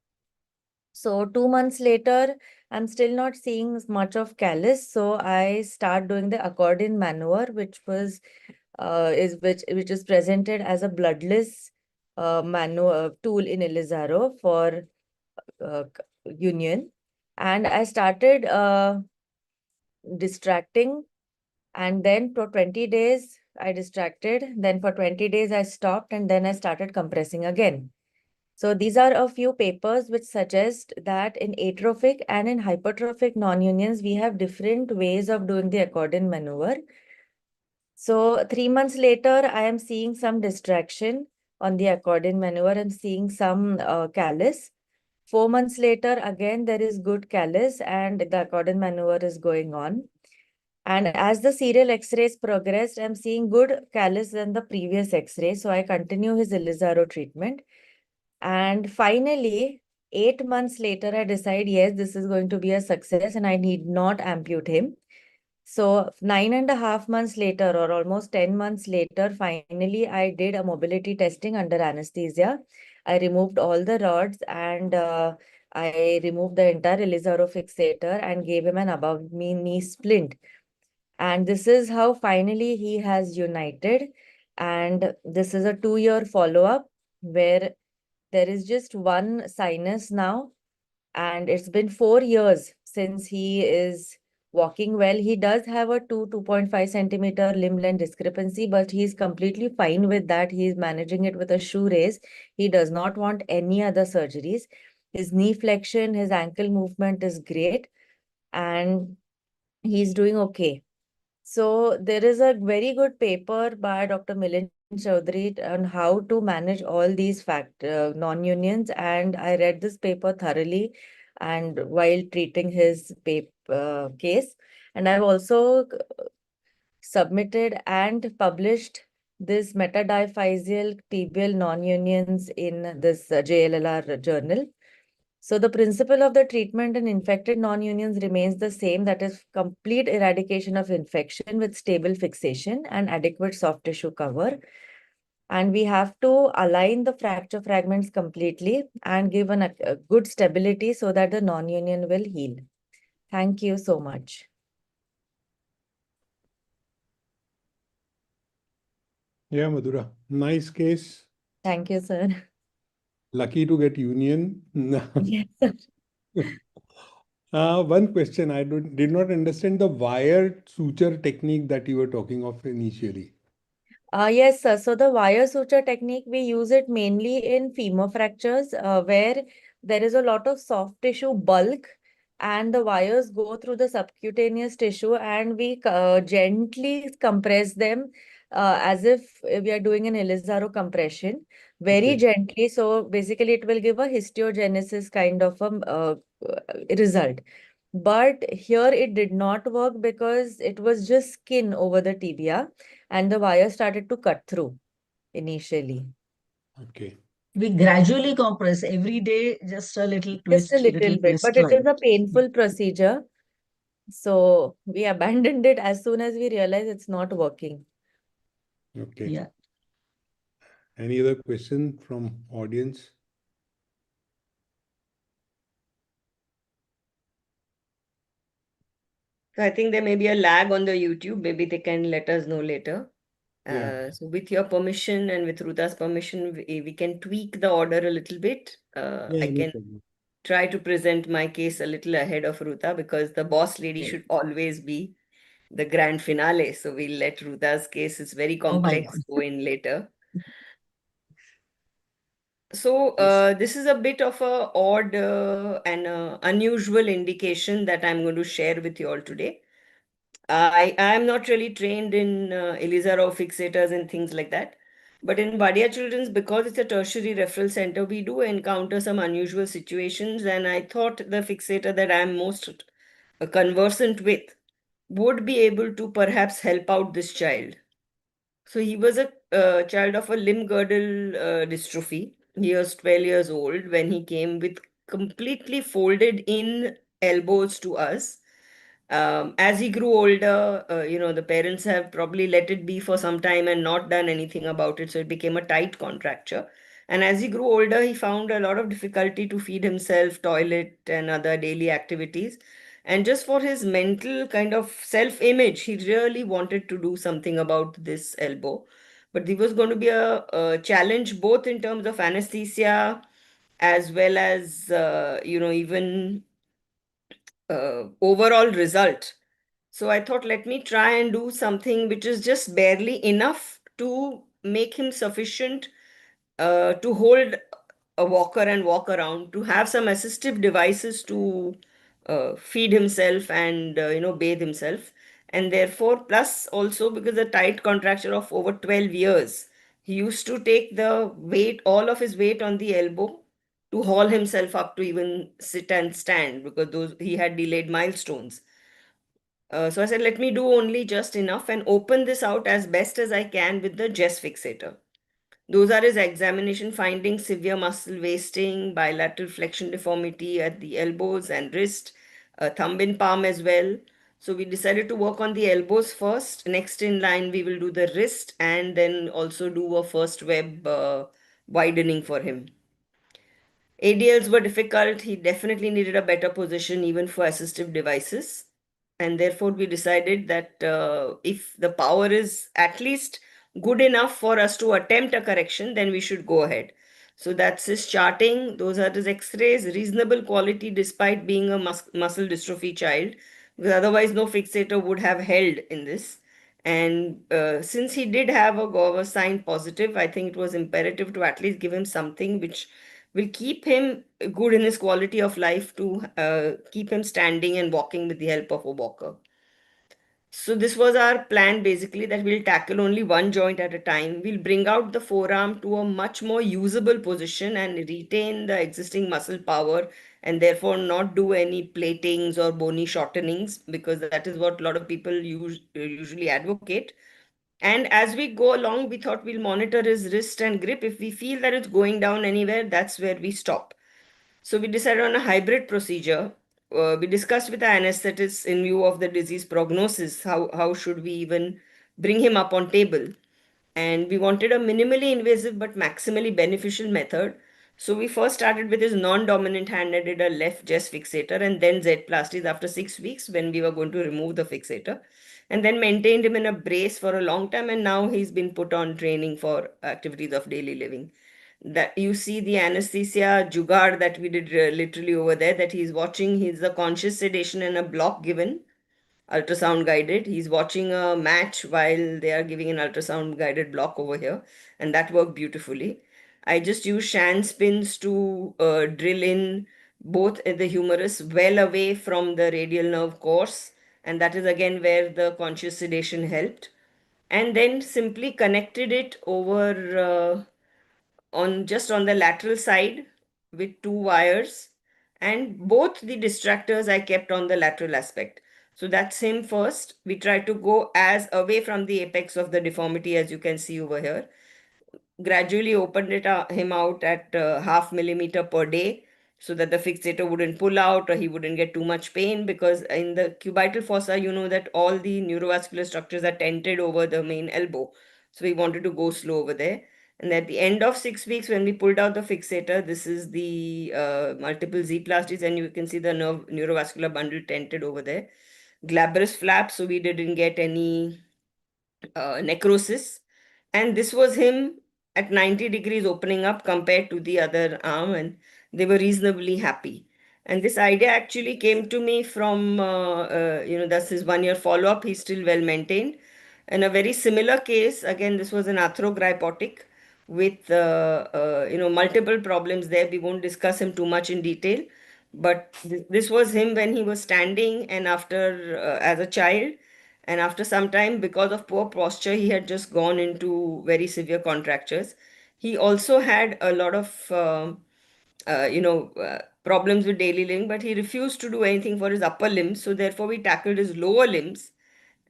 So 2 months later, I'm still not seeing much of callus. So I start doing the accordion maneuver, which is presented as a bloodless maneuver tool in Elizaro for union. And I started distracting, and then for 20 days I distracted, then for 20 days I stopped, and then I started compressing again. So these are a few papers which suggest that in atrophic and in hypertrophic non-unions, we have different ways of doing the accordion maneuver. So 3 months later, I am seeing some distraction on the accordion maneuver. I'm seeing some callus. 4 months later, again, there is good callus and the accordion maneuver is going on. And as the serial x-rays progressed, I'm seeing good callus than the previous x-ray. So I continue his Elizaro treatment. And finally, 8 months later, I decide, yes, this is going to be a success and I need not amputate him. So 9.5 months later, or almost 10 months later, finally, I did a mobility testing under anesthesia. I removed all the rods and I removed the entire Elizaro fixator and gave him an above knee splint. And this is how finally he has united. And this is a 2-year follow-up where there is just one sinus now. And it's been 4 years since he is walking well. He does have a 2.5 centimeter limb length discrepancy, but he's completely fine with that. He's managing it with a shoe raise. He does not want any other surgeries. His knee flexion, his ankle movement is great, and he's doing okay. So there is a very good paper by Dr. Ishani Chaudhary on how to manage all these non-unions, and I read this paper thoroughly and while treating his case. And I've also submitted and published this metadiphyseal tibial non-unions in this JLLR journal. So the principle of the treatment in infected non-unions remains the same, that is complete eradication of infection with stable fixation and adequate soft tissue cover. And we have to align the fracture fragments completely and give a good stability so that the non-union will heal. Thank you so much. Yeah, Madhura, nice case. Thank you, sir. Lucky to get union. Yes, sir. One question, I did not understand the wire suture technique that you were talking of initially. Yes, sir. So the wire suture technique, we use it mainly in femur fractures where there is a lot of soft tissue bulk and the wires go through the subcutaneous tissue and we gently compress them as if we are doing an Elizaro compression, very gently. So basically it will give a histiogenesis kind of a result. But here it did not work because it was just skin over the tibia and the wire started to cut through initially. Okay. We gradually compress every day, just a little Just twist, a little bit, but it is a painful procedure. So we abandoned it as soon as we realized it's not working. Okay. Yeah. Any other question from audience? So I think there may be a lag on the YouTube. Maybe they can let us know later. Yeah. So with your permission and with Ruta's permission, we can tweak the order a little bit. Yeah, I no can problem. try to present my case a little ahead of Ruta because the boss lady should always be the grand finale. So we'll let Ruta's case, it's very Oh my complex, God. go in later. So this is a bit of a odd and unusual indication that I'm going to share with you all today. I am not really trained in Elizaro fixators and things like that. But in Badia Children's, because it's a tertiary referral center, we do encounter some unusual situations. And I thought the fixator that I'm most conversant with would be able to perhaps help out this child. So he was a child of a limb girdle dystrophy. He was 12 years old when he came with completely folded in elbows to us. As he grew older, the parents have probably let it be for some time and not done anything about it. So it became a tight contracture. And as he grew older, he found a lot of difficulty to feed himself, toilet, and other daily activities. And just for his mental kind of self image, he really wanted to do something about this elbow. But there was going to be a challenge both in terms of anesthesia as well as, even overall result. So I thought, let me try and do something which is just barely enough to make him sufficient to hold a walker and walk around, to have some assistive devices to feed himself and bathe himself, and therefore plus also because the tight contracture of over 12 years, he used to take the weight, all of his weight on the elbow to haul himself up to even sit and stand because those he had delayed milestones. So I said, let me do only just enough and open this out as best as I can with the Jess fixator. Those are his examination findings: severe muscle wasting, bilateral flexion deformity at the elbows and wrist, thumb in palm as well. So we decided to work on the elbows first. Next in line, we will do the wrist and then also do a first web widening for him. ADLs were difficult. He definitely needed a better position even for assistive devices. And therefore, we decided that if the power is at least good enough for us to attempt a correction, then we should go ahead. So that's his charting. Those are his x-rays, reasonable quality despite being a muscle dystrophy child, because otherwise no fixator would have held in this. And since he did have a GOVA sign positive, I think it was imperative to at least give him something which will keep him good in his quality of life, to keep him standing and walking with the help of a walker. So this was our plan basically, that we'll tackle only one joint at a time. We'll bring out the forearm to a much more usable position and retain the existing muscle power, and therefore not do any platings or bony shortenings, because that is what a lot of people usually advocate. And as we go along, we thought we'll monitor his wrist and grip. If we feel that it's going down anywhere, that's where we stop. So we decided on a hybrid procedure. We discussed with the anesthetist in view of the disease prognosis, how should we even bring him up on table. And we wanted a minimally invasive but maximally beneficial method. So we first started with his non-dominant hand and did a left chest fixator, and then Z-plasties after 6 weeks when we were going to remove the fixator, and then maintained him in a brace for a long time. And now he's been put on training for activities of daily living. That you see the anesthesia jugaad that we did literally over there, that he's watching. He's a conscious sedation and a block given, ultrasound guided. He's watching a match while they are giving an ultrasound guided block over here, and that worked beautifully. I just use shan spins to drill in both at the humerus well away from the radial nerve course, and that is again where the conscious sedation helped. And then simply connected it over on the lateral side with two wires, and both the distractors I kept on the lateral aspect. So that's him first. We try to go as away from the apex of the deformity as you can see over here. Gradually opened him out at half millimeter per day, so that the fixator wouldn't pull out or he wouldn't get too much pain, because in the cubital fossa, you know that all the neurovascular structures are tented over the main elbow. So we wanted to go slow over there. And at the end of 6 weeks, when we pulled out the fixator, this is the multiple Z-plasties, and you can see the neurovascular bundle tented over there. Glabrous flap, so we didn't get any necrosis. And this was him at 90 degrees opening up compared to the other arm, and they were reasonably happy. And this idea actually came to me from, that's his 1 year follow-up. He's still well maintained. In a very similar case, again, this was an arthrogrypotic with, multiple problems there. We won't discuss him too much in detail, but this was him when he was standing and after, as a child. And after some time, because of poor posture, he had just gone into very severe contractures. He also had a lot of, problems with daily living, but he refused to do anything for his upper limbs. So therefore, we tackled his lower limbs.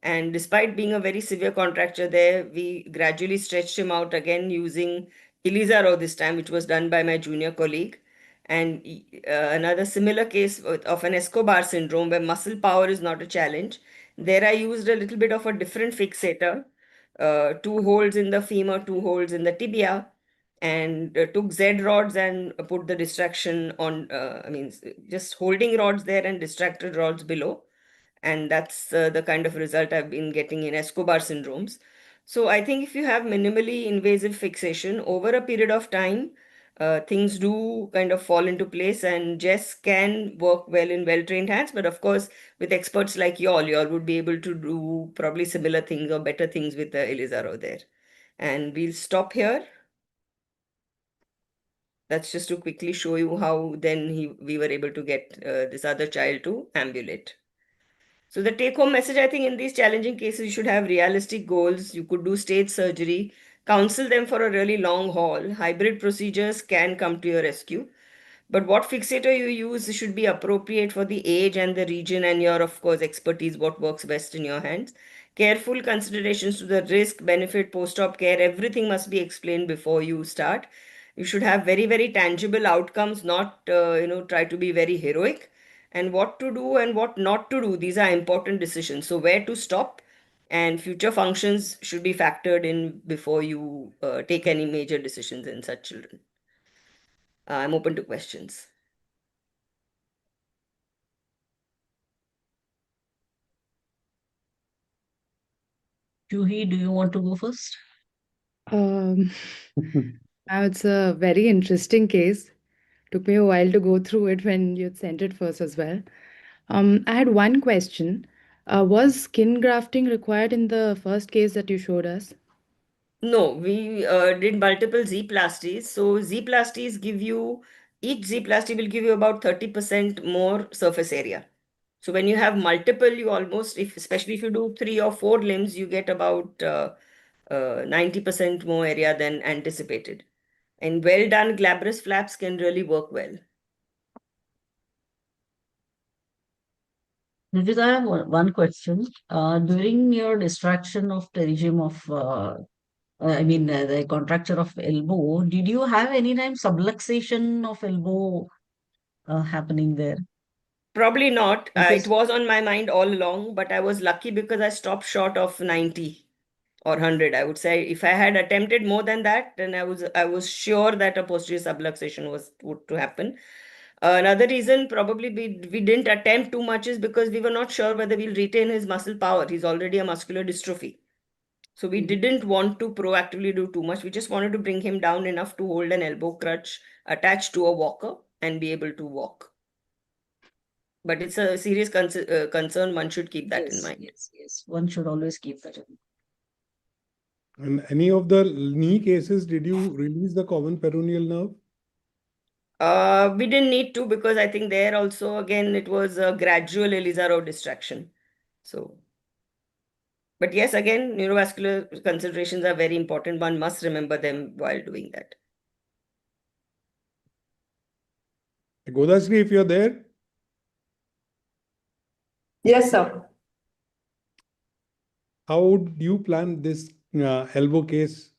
And despite being a very severe contracture there, we gradually stretched him out again using Ilizaro this time, which was done by my junior colleague. And another similar case of an Escobar syndrome where muscle power is not a challenge. There I used a little bit of a different fixator, 2 holes in the femur, 2 holes in the tibia, and took Z rods and put the distraction on, just holding rods there and distracted rods below. And that's the kind of result I've been getting in Escobar syndromes. So I think if you have minimally invasive fixation over a period of time, things do kind of fall into place, and Jess can work well in well-trained hands. But of course, with experts like y'all would be able to do probably similar things or better things with the Elizaro there. And we'll stop here. That's just to quickly show you how then we were able to get this other child to ambulate. So the take-home message, I think, in these challenging cases, you should have realistic goals. You could do stage surgery, counsel them for a really long haul. Hybrid procedures can come to your rescue. But what fixator you use should be appropriate for the age and the region and your, of course, expertise, what works best in your hands. Careful considerations to the risk, benefit, post-op care, everything must be explained before you start. You should have very, very tangible outcomes, not, try to be very heroic. And what to do and what not to do, these are important decisions. So where to stop and future functions should be factored in before you take any major decisions in such children. I'm open to questions. Juhi, do you want to go first? Now it's a very interesting case. Took me a while to go through it when you'd sent it first as well. I had one question. Was skin grafting required in the first case that you showed us? No, we did multiple Z-plasties. So Z-plasties each Z-plasty will give you about 30% more surface area. So when you have multiple, you almost, especially if you do 3 or 4 limbs, you get about 90% more area than anticipated. And well done glabrous flaps can really work well. Rujuta, I have one question. During your distraction of pterygium of, the contracture of elbow, did you have any time subluxation of elbow happening there? Probably not. It Because was on my mind all along, but I was lucky because I stopped short of 90 or 100. I would say if I had attempted more than that, then I was sure that a posterior subluxation would to happen. Another reason probably we didn't attempt too much is because we were not sure whether we'll retain his muscle power. He's already a muscular dystrophy. So we didn't want to proactively do too much. We just wanted to bring him down enough to hold an elbow crutch attached to a walker and be able to walk. But it's a serious concern. One should keep that in mind. Yes. One should always keep that in mind. In any of the knee cases, did you release the common peroneal nerve? We didn't need to because I think there also, again, it was a gradual Elizaro distraction. So, but yes, again, neurovascular considerations are very important. One must remember them while doing that. Godha Siri, if you're there. Yes, sir. How would you plan this elbow case?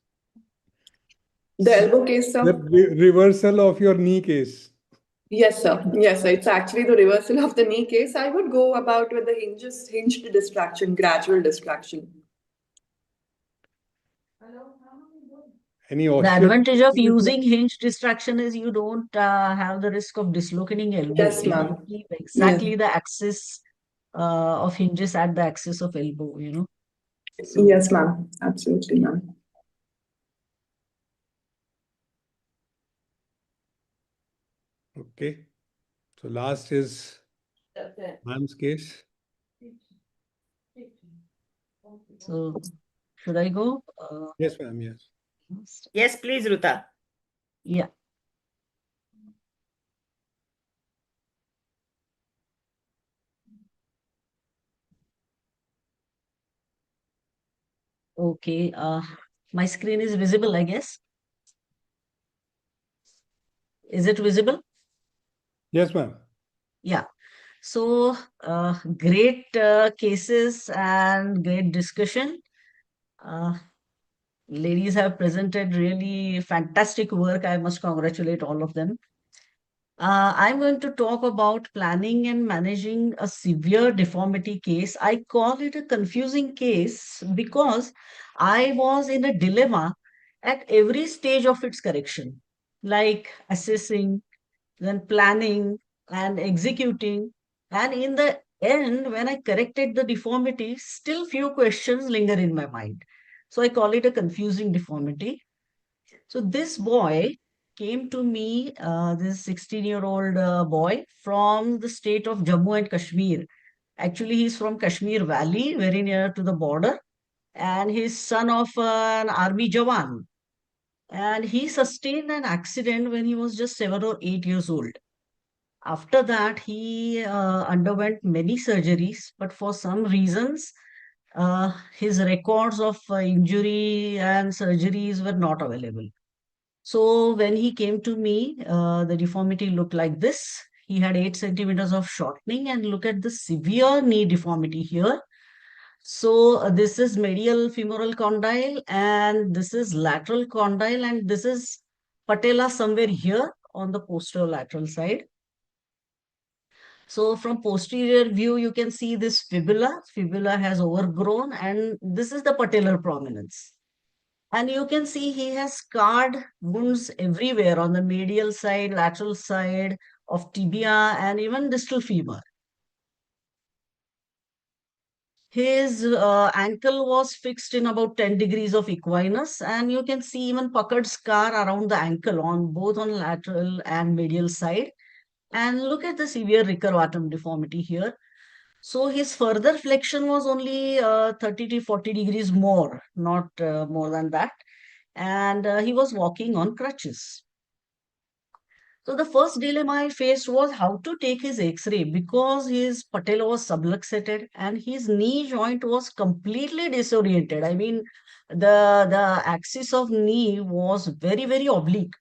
The elbow case, sir? The reversal of your knee case. Yes, sir. Yes, sir. It's actually the reversal of the knee case. I would go about with the hinged distraction, gradual distraction. The advantage of using hinge distraction is you don't have the risk of dislocating elbow. Yes, You ma'am. keep exactly the axis of hinges at the axis of elbow, So, yes, ma'am. Absolutely, ma'am. Okay. So last is ma'am's case. So should I go? Yes, ma'am. Yes. Yes, please, Ruta. Yeah. Okay. My screen is visible, I guess. Is it visible? Yes, ma'am. Yeah. So great cases and great discussion. Ladies have presented really fantastic work. I must congratulate all of them. I'm going to talk about planning and managing a severe deformity case. I call it a confusing case because I was in a dilemma at every stage of its correction, like assessing, then planning and executing. And in the end, when I corrected the deformity, still few questions linger in my mind. So I call it a confusing deformity. So this boy came to me, this 16-year-old boy from the state of Jammu and Kashmir. Actually, he's from Kashmir Valley, very near to the border, and he's son of an army jawan. And he sustained an accident when he was just 7 or 8 years old. After that, he underwent many surgeries, but for some reasons, his records of injury and surgeries were not available. So when he came to me, the deformity looked like this. He had 8 centimeters of shortening, and look at the severe knee deformity here. So this is medial femoral condyle, and this is lateral condyle, and this is patella somewhere here on the posterolateral side. So from posterior view, you can see this fibula. Fibula has overgrown, and this is the patellar prominence. And you can see he has scarred wounds everywhere on the medial side, lateral side of tibia, and even distal femur. His ankle was fixed in about 10 degrees of equinus, and you can see even puckered scar around the ankle on both on lateral and medial side. And look at the severe recurvatum deformity here. So his further flexion was only 30 to 40 degrees more, not more than that. And he was walking on crutches. So the first dilemma I faced was how to take his X-ray because his patella was subluxated and his knee joint was completely disoriented. I mean, the axis of knee was very, very oblique.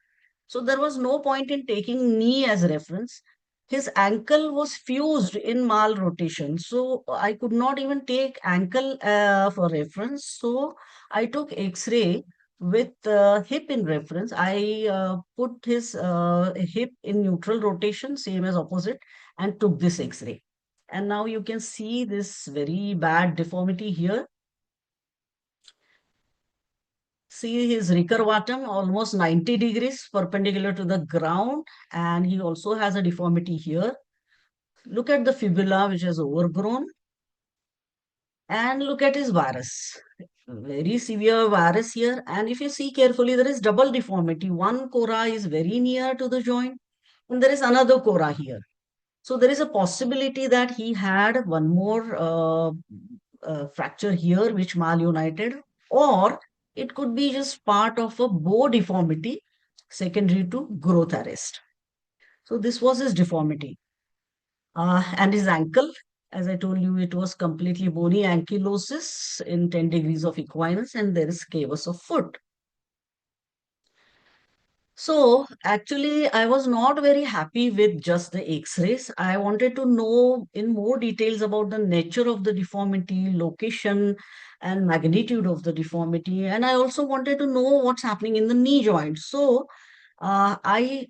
So there was no point in taking knee as reference. His ankle was fused in mal rotation. So I could not even take ankle for reference. So I took X-ray with hip in reference. I put his hip in neutral rotation, same as opposite, and took this X-ray. And now you can see this very bad deformity here. See his recurvatum almost 90 degrees perpendicular to the ground, and he also has a deformity here. Look at the fibula, which has overgrown, and look at his varus. Very severe varus here, and if you see carefully, there is double deformity. One cora is very near to the joint, and there is another cora here. So there is a possibility that he had one more fracture here, which malunited, or it could be just part of a bow deformity secondary to growth arrest. So this was his deformity. And his ankle, as I told you, it was completely bony ankylosis in 10 degrees of equinus, and there is cavus of foot. So actually, I was not very happy with just the X-rays. I wanted to know in more details about the nature of the deformity, location, and magnitude of the deformity. And I also wanted to know what's happening in the knee joint. So I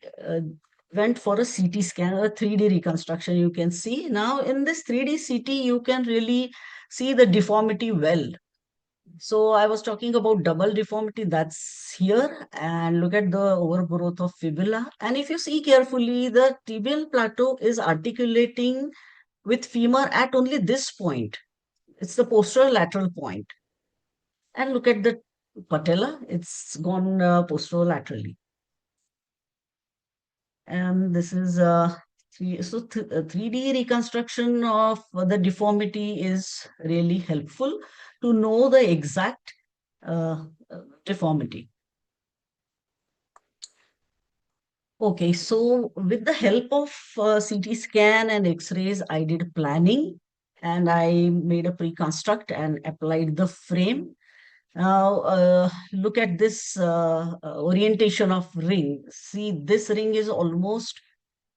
went for a CT scan, a 3D reconstruction. You can see now in this 3D CT, you can really see the deformity well. So I was talking about double deformity, that's here, and look at the overgrowth of fibula. And if you see carefully, the tibial plateau is articulating with femur at only this point. It's the posterolateral point. And look at the patella, it's gone posterolaterally. And this is 3D reconstruction of the deformity is really helpful to know the exact deformity. Okay, so with the help of CT scan and X-rays, I did planning and I made a pre-construct and applied the frame. Now, look at this orientation of ring. See, this ring is almost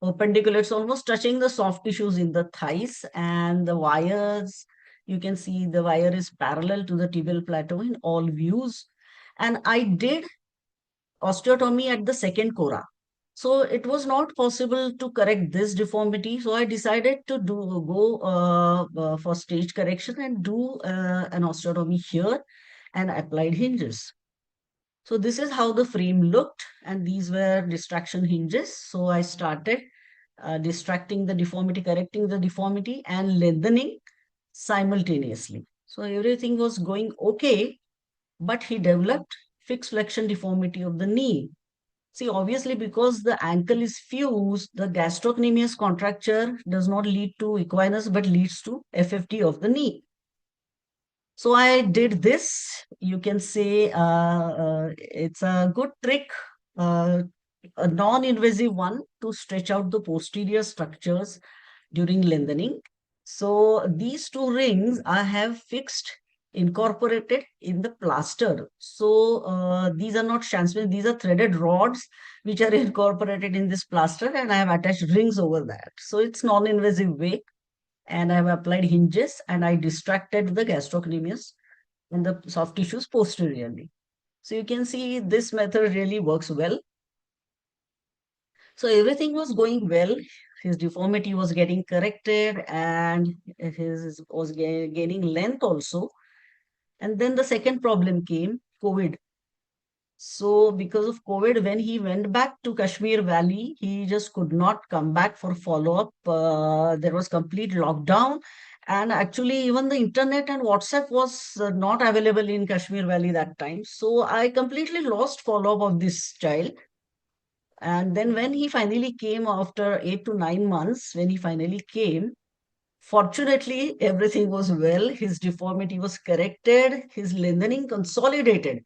perpendicular. It's almost touching the soft tissues in the thighs, and the wires, you can see the wire is parallel to the tibial plateau in all views. And I did osteotomy at the second cora. So it was not possible to correct this deformity. So I decided to go for stage correction and do an osteotomy here, and applied hinges. So this is how the frame looked, and these were distraction hinges. So I started distracting the deformity, correcting the deformity, and lengthening simultaneously. So everything was going okay, but he developed fixed flexion deformity of the knee. See, obviously, because the ankle is fused, the gastrocnemius contracture does not lead to equinus, but leads to FFT of the knee. So I did this. You can say it's a good trick, a non-invasive one, to stretch out the posterior structures during lengthening. So these two rings I have fixed, incorporated in the plaster. So these are not shanksmen, these are threaded rods which are incorporated in this plaster, and I have attached rings over that. So it's non-invasive way, and I have applied hinges, and I distracted the gastrocnemius and the soft tissues posteriorly. So you can see this method really works well. So everything was going well. His deformity was getting corrected, and his was gaining length also. And then the second problem came, COVID. So because of COVID, when he went back to Kashmir Valley, he just could not come back for follow-up. There was complete lockdown. And actually, even the internet and WhatsApp was not available in Kashmir Valley that time. So I completely lost follow-up of this child. And then when he finally came after 8 to 9 months, when he finally came, fortunately, everything was well. His deformity was corrected, his lengthening consolidated.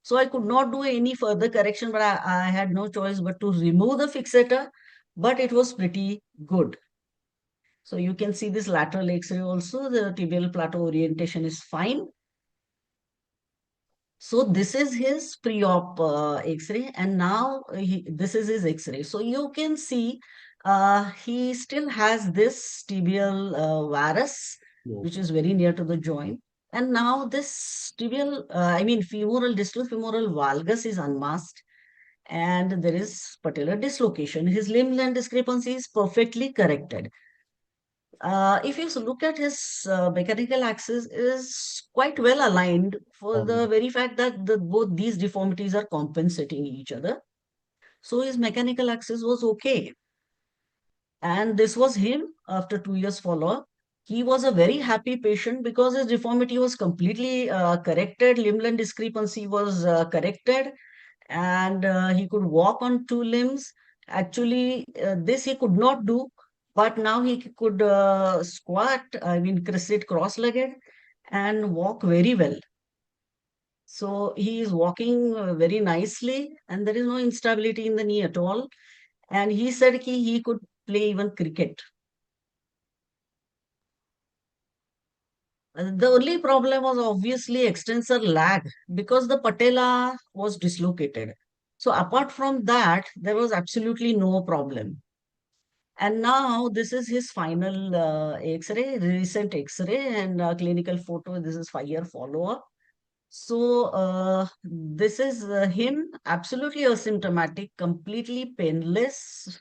So I could not do any further correction, but I had no choice but to remove the fixator, but it was pretty good. So you can see this lateral X-ray also, the tibial plateau orientation is fine. So this is his pre-op X-ray, and now this is his X-ray. So you can see he still has this tibial varus, which is very near to the joint. And now this tibial, femoral, distal femoral valgus is unmasked, and there is patellar dislocation. His limb length discrepancy is perfectly corrected. If you look at his mechanical axis, is quite well aligned for the very fact that both these deformities are compensating each other. So his mechanical axis was okay. And this was him after 2 years follow-up. He was a very happy patient because his deformity was completely corrected. Limb length discrepancy was corrected, and he could walk on two limbs. Actually, this he could not do, but now he could squat, sit cross-legged, and walk very well. So he is walking very nicely, and there is no instability in the knee at all. And he said he could play even cricket. The only problem was obviously extensor lag because the patella was dislocated. So apart from that, there was absolutely no problem. And now this is his final X-ray, recent X-ray and clinical photo. This is 5-year follow-up. So this is him, absolutely asymptomatic, completely painless.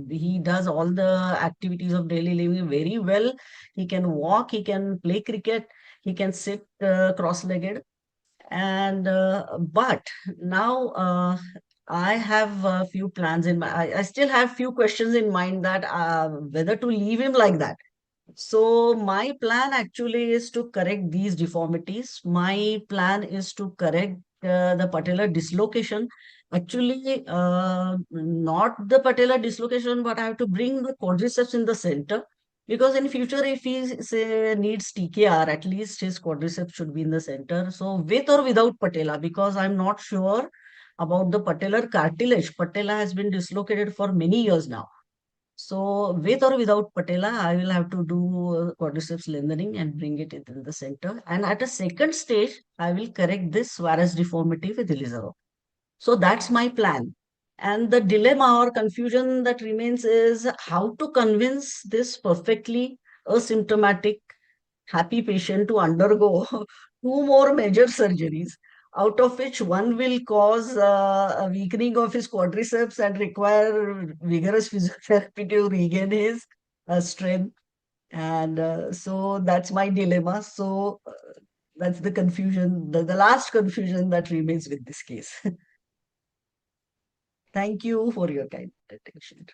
He does all the activities of daily living very well. He can walk, he can play cricket, he can sit cross-legged. And but now I have a few plans in my. I still have few questions in mind that whether to leave him like that. So my plan actually is to correct these deformities. My plan is to correct the patellar dislocation. Actually, not the patellar dislocation, but I have to bring the quadriceps in the center. Because in future, if he say needs TKR, at least his quadriceps should be in the center. So with or without patella, because I'm not sure about the patellar cartilage. Patella has been dislocated for many years now. So with or without patella, I will have to do quadriceps lengthening and bring it in the center. And at a second stage, I will correct this varus deformity with Ilizaro. So that's my plan. And the dilemma or confusion that remains is how to convince this perfectly asymptomatic, happy patient to undergo two more major surgeries, out of which one will cause a weakening of his quadriceps and require vigorous physiotherapy to regain his strength. And so that's my dilemma. So that's the confusion, the last confusion that remains with this case. Thank you for your kind attention.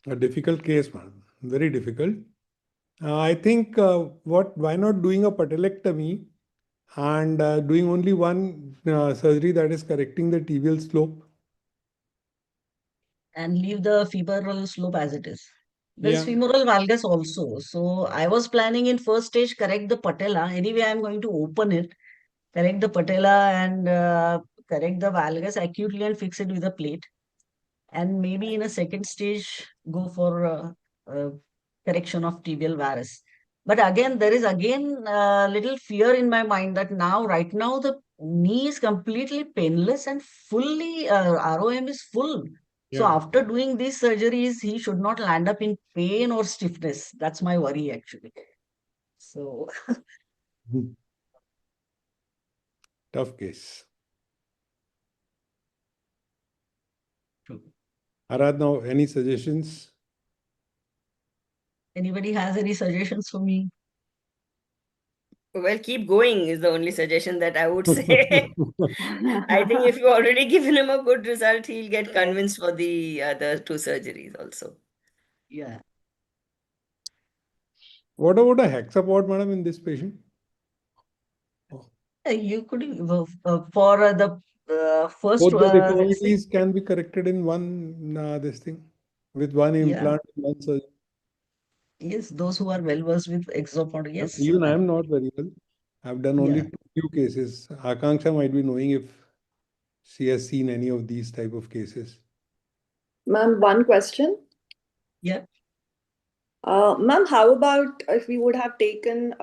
A difficult case, man. Very difficult. I think why not doing a patelectomy and doing only one surgery, that is correcting the tibial slope. And leave the femoral slope as it is. There's Yeah. femoral valgus also. So I was planning in first stage correct the patella. Anyway, I'm going to open it, correct the patella and correct the valgus acutely and fix it with a plate. And maybe in a second stage, go for correction of tibial varus. But again, there is again a little fear in my mind that right now, the knee is completely painless and fully, ROM is full. So Yeah. after doing these surgeries, he should not land up in pain or stiffness. That's my worry, actually. So Tough case. Aradhana, any suggestions? anybody has any suggestions for me? Well, keep going is the only suggestion that I would say. I think if you already given him a good result, he'll get convinced for the other two surgeries also. Yeah. What about a hexapod, madam, in this patient? You could, for the first Both the let's say, deformities can be corrected in one this thing with one yeah, implant, one surgery. yes, those who are well versed with exopod, yes. Even I am not very well. I've done only Yeah. few cases. Akanksha might be knowing if she has seen any of these type of cases. Ma'am, one question. Yeah. Ma'am, how about if we would have taken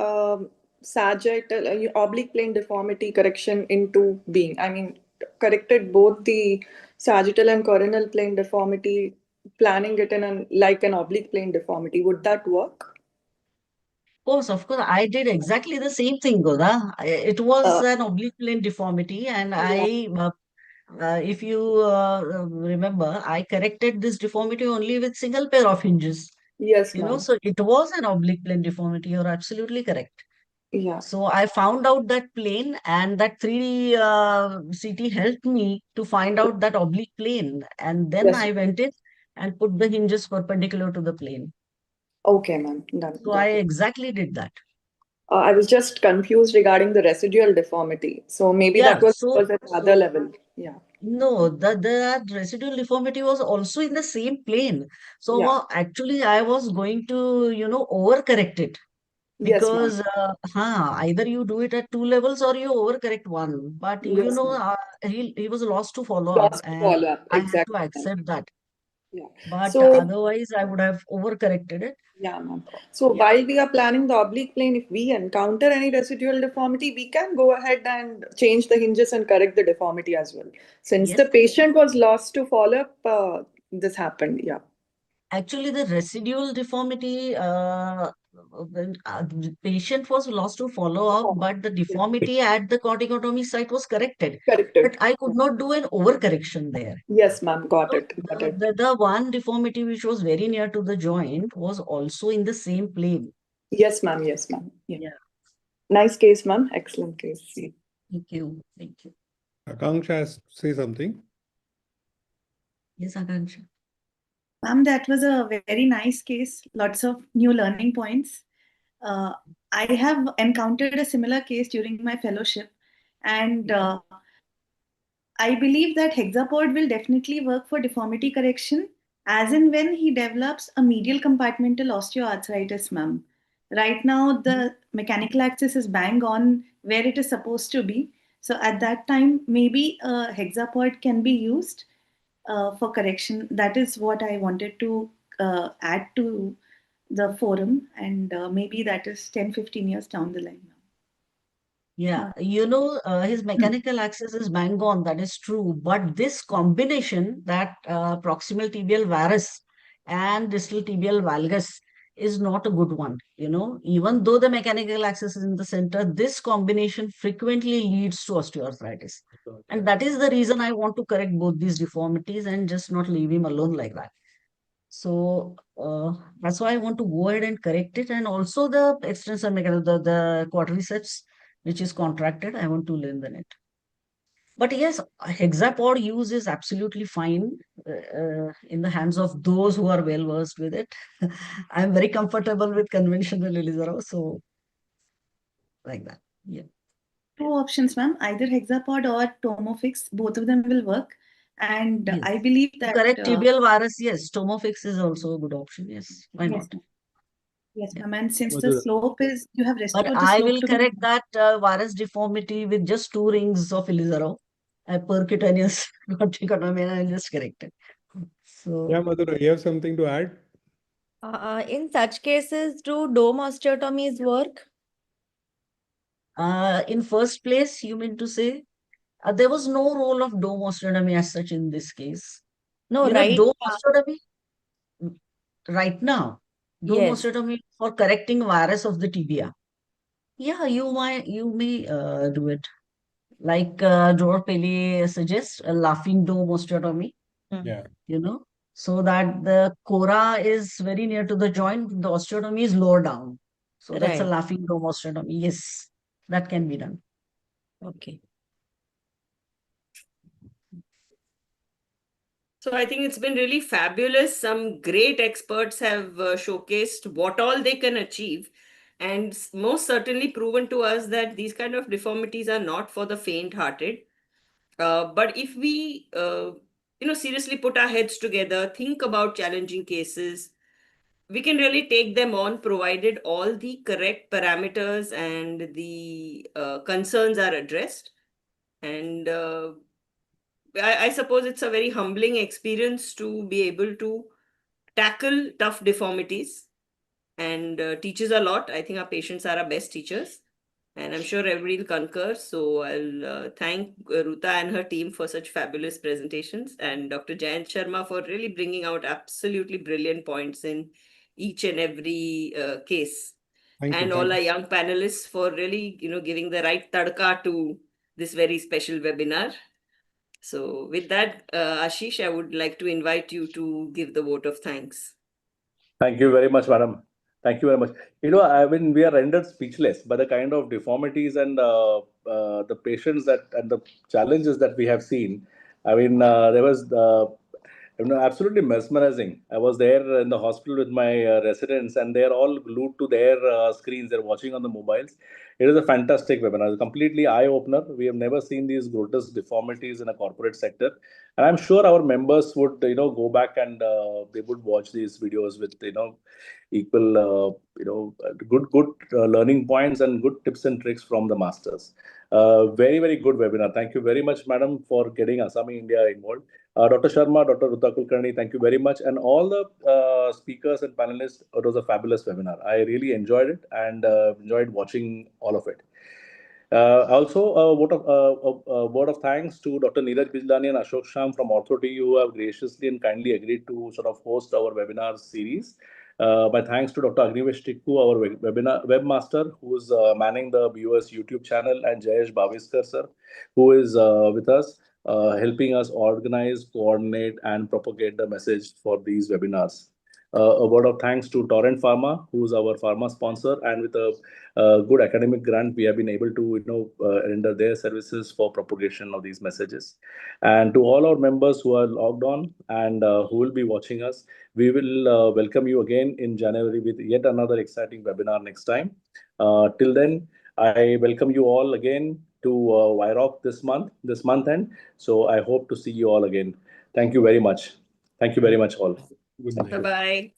sagittal oblique plane deformity correction into being? I mean, corrected both the sagittal and coronal plane deformity, planning it in like an oblique plane deformity. Would that work? Of course, I did exactly the same thing, Godha. It was Uh, an oblique plane deformity, and yeah. if you remember, I corrected this deformity only with single pair of hinges. Yes, ma'am. So it was an oblique plane deformity. You're absolutely correct. Yeah. So I found out that plane, and that 3D CT helped me to find out that oblique plane. And then Yes. I went in and put the hinges perpendicular to the plane. Okay, ma'am. Done. So Got I it. exactly did that. I was just confused regarding the residual deformity. So maybe Yeah, that was at other level. Yeah. no, the residual deformity was also in the same plane. So Yeah. actually, I was going to, overcorrect it. Yes, ma'am. Because either you do it at two levels or you overcorrect one. But Yes, ma'am. he was lost to follow up, Lost and follow-up. I had to Exactly, ma'am. accept that. Yeah. But So, otherwise, I would have overcorrected it. yeah, ma'am. So Yeah. while we are planning the oblique plane, if we encounter any residual deformity, we can go ahead and change the hinges and correct the deformity as well. Since Yes. the patient was lost to follow-up, this happened. Yeah. Actually, the residual deformity, the patient was lost to follow up, but the deformity at the corticotomy site was corrected. Corrected. But I could not do an overcorrection there. Yes, ma'am. Got So it. Got it. the one deformity which was very near to the joint was also in the same plane. Yes, ma'am. Yes, ma'am. Yeah. Yeah. Nice case, ma'am. Excellent case. Thank you. Thank you. Akanksha has to say something. Yes, Akansha. Ma'am, that was a very nice case. Lots of new learning points. I have encountered a similar case during my fellowship, and I believe that hexapod will definitely work for deformity correction as and when he develops a medial compartmental osteoarthritis, ma'am. Right now, the mechanical axis is bang on where it is supposed to be. So at that time, maybe a hexapod can be used for correction. That is what I wanted to add to the forum, and maybe that is 10-15 years down the line now. Yeah, his mechanical axis is bang on, that is true. But this combination, that proximal tibial varus and distal tibial valgus, is not a good one. Even though the mechanical axis is in the center, this combination frequently leads to osteoarthritis. And that is the reason I want to correct both these deformities and just not leave him alone like that. So that's why I want to go ahead and correct it. And also the extensor mechanism, the quadriceps, which is contracted, I want to lengthen it. But yes, hexapod use is absolutely fine in the hands of those who are well versed with it. I'm very comfortable with conventional Elizaro, so like that. Yeah. Two options, ma'am. Either hexapod or Tomofix. Both of them will work. And Yes. I believe that Correct tibial varus, yes. Tomofix is also a good option. Yes. Why yes, not? yes, ma'am. And since the Madhura. slope is, you have But restored the I slope will to correct that varus deformity with just 2 rings of Elizaro. A percutaneous corticotomy, and I'll just correct it. So, Yeah, Madhura, you have something to add? In such cases, do dome osteotomies work? in first place, you mean to say, there was no role of dome osteotomy as such in this case. No, Dome right? osteotomy, right now, dome Yes. osteotomy for correcting varus of the tibia. Yeah, you may do it. Like George Pele suggests, a laughing dome osteotomy, Yeah. so that the cora is very near to the joint, the osteotomy is lower down. So that's a Right. laughing dome osteotomy. Yes, that can be done. Okay. So I think it's been really fabulous. Some great experts have showcased what all they can achieve, and most certainly proven to us that these kind of deformities are not for the faint-hearted. But if we, seriously put our heads together, think about challenging cases, we can really take them on, provided all the correct parameters and the concerns are addressed. And I suppose it's a very humbling experience to be able to tackle tough deformities and teaches a lot. I think our patients are our best teachers, and I'm sure everybody will concur. So I'll thank Ruta and her team for such fabulous presentations, and Dr. Jayant Sharma for really bringing out absolutely brilliant points in each and every case. Thank you. And all our young panelists for really, giving the right tadka to this very special webinar. So with that, Ashish, I would like to invite you to give the vote of thanks. Thank you very much, madam. Thank you very much. I mean, we are rendered speechless by the kind of deformities and the patients and the challenges that we have seen. I mean, there was absolutely mesmerizing. I was there in the hospital with my residents, and they are all glued to their screens. They're watching on the mobiles. It is a fantastic webinar, completely eye opener. We have never seen these grotesque deformities in a corporate sector, and I'm sure our members would, go back and they would watch these videos with, equal, good learning points and good tips and tricks from the masters. Very, very good webinar. Thank you very much, madam, for getting ASAMI India involved. Dr. Sharma, Dr. Ruta Kulkarni, thank you very much. And all the speakers and panelists, it was a fabulous webinar. I really enjoyed it and enjoyed watching all of it. Also, a word of thanks to Dr. Neeraj Bijlani and Ashok Sham from Ortho, who have graciously and kindly agreed to sort of host our webinar series. My thanks to Dr. Agnivesh Tikku, our webinar webmaster, who is manning the BOS YouTube channel, and Jayesh Bhaviskar, sir, who is with us, helping us organize, coordinate, and propagate the message for these webinars. A word of thanks to Torrent Pharma, who is our pharma sponsor, and with a good academic grant, we have been able to render their services for propagation of these messages. And to all our members who are logged on and who will be watching us, we will welcome you again in January with yet another exciting webinar next time. Till then, I welcome you all again to YROC this month end. So I hope to see you all again. Thank you very much. Thank you very much all. Good night. Bye-bye.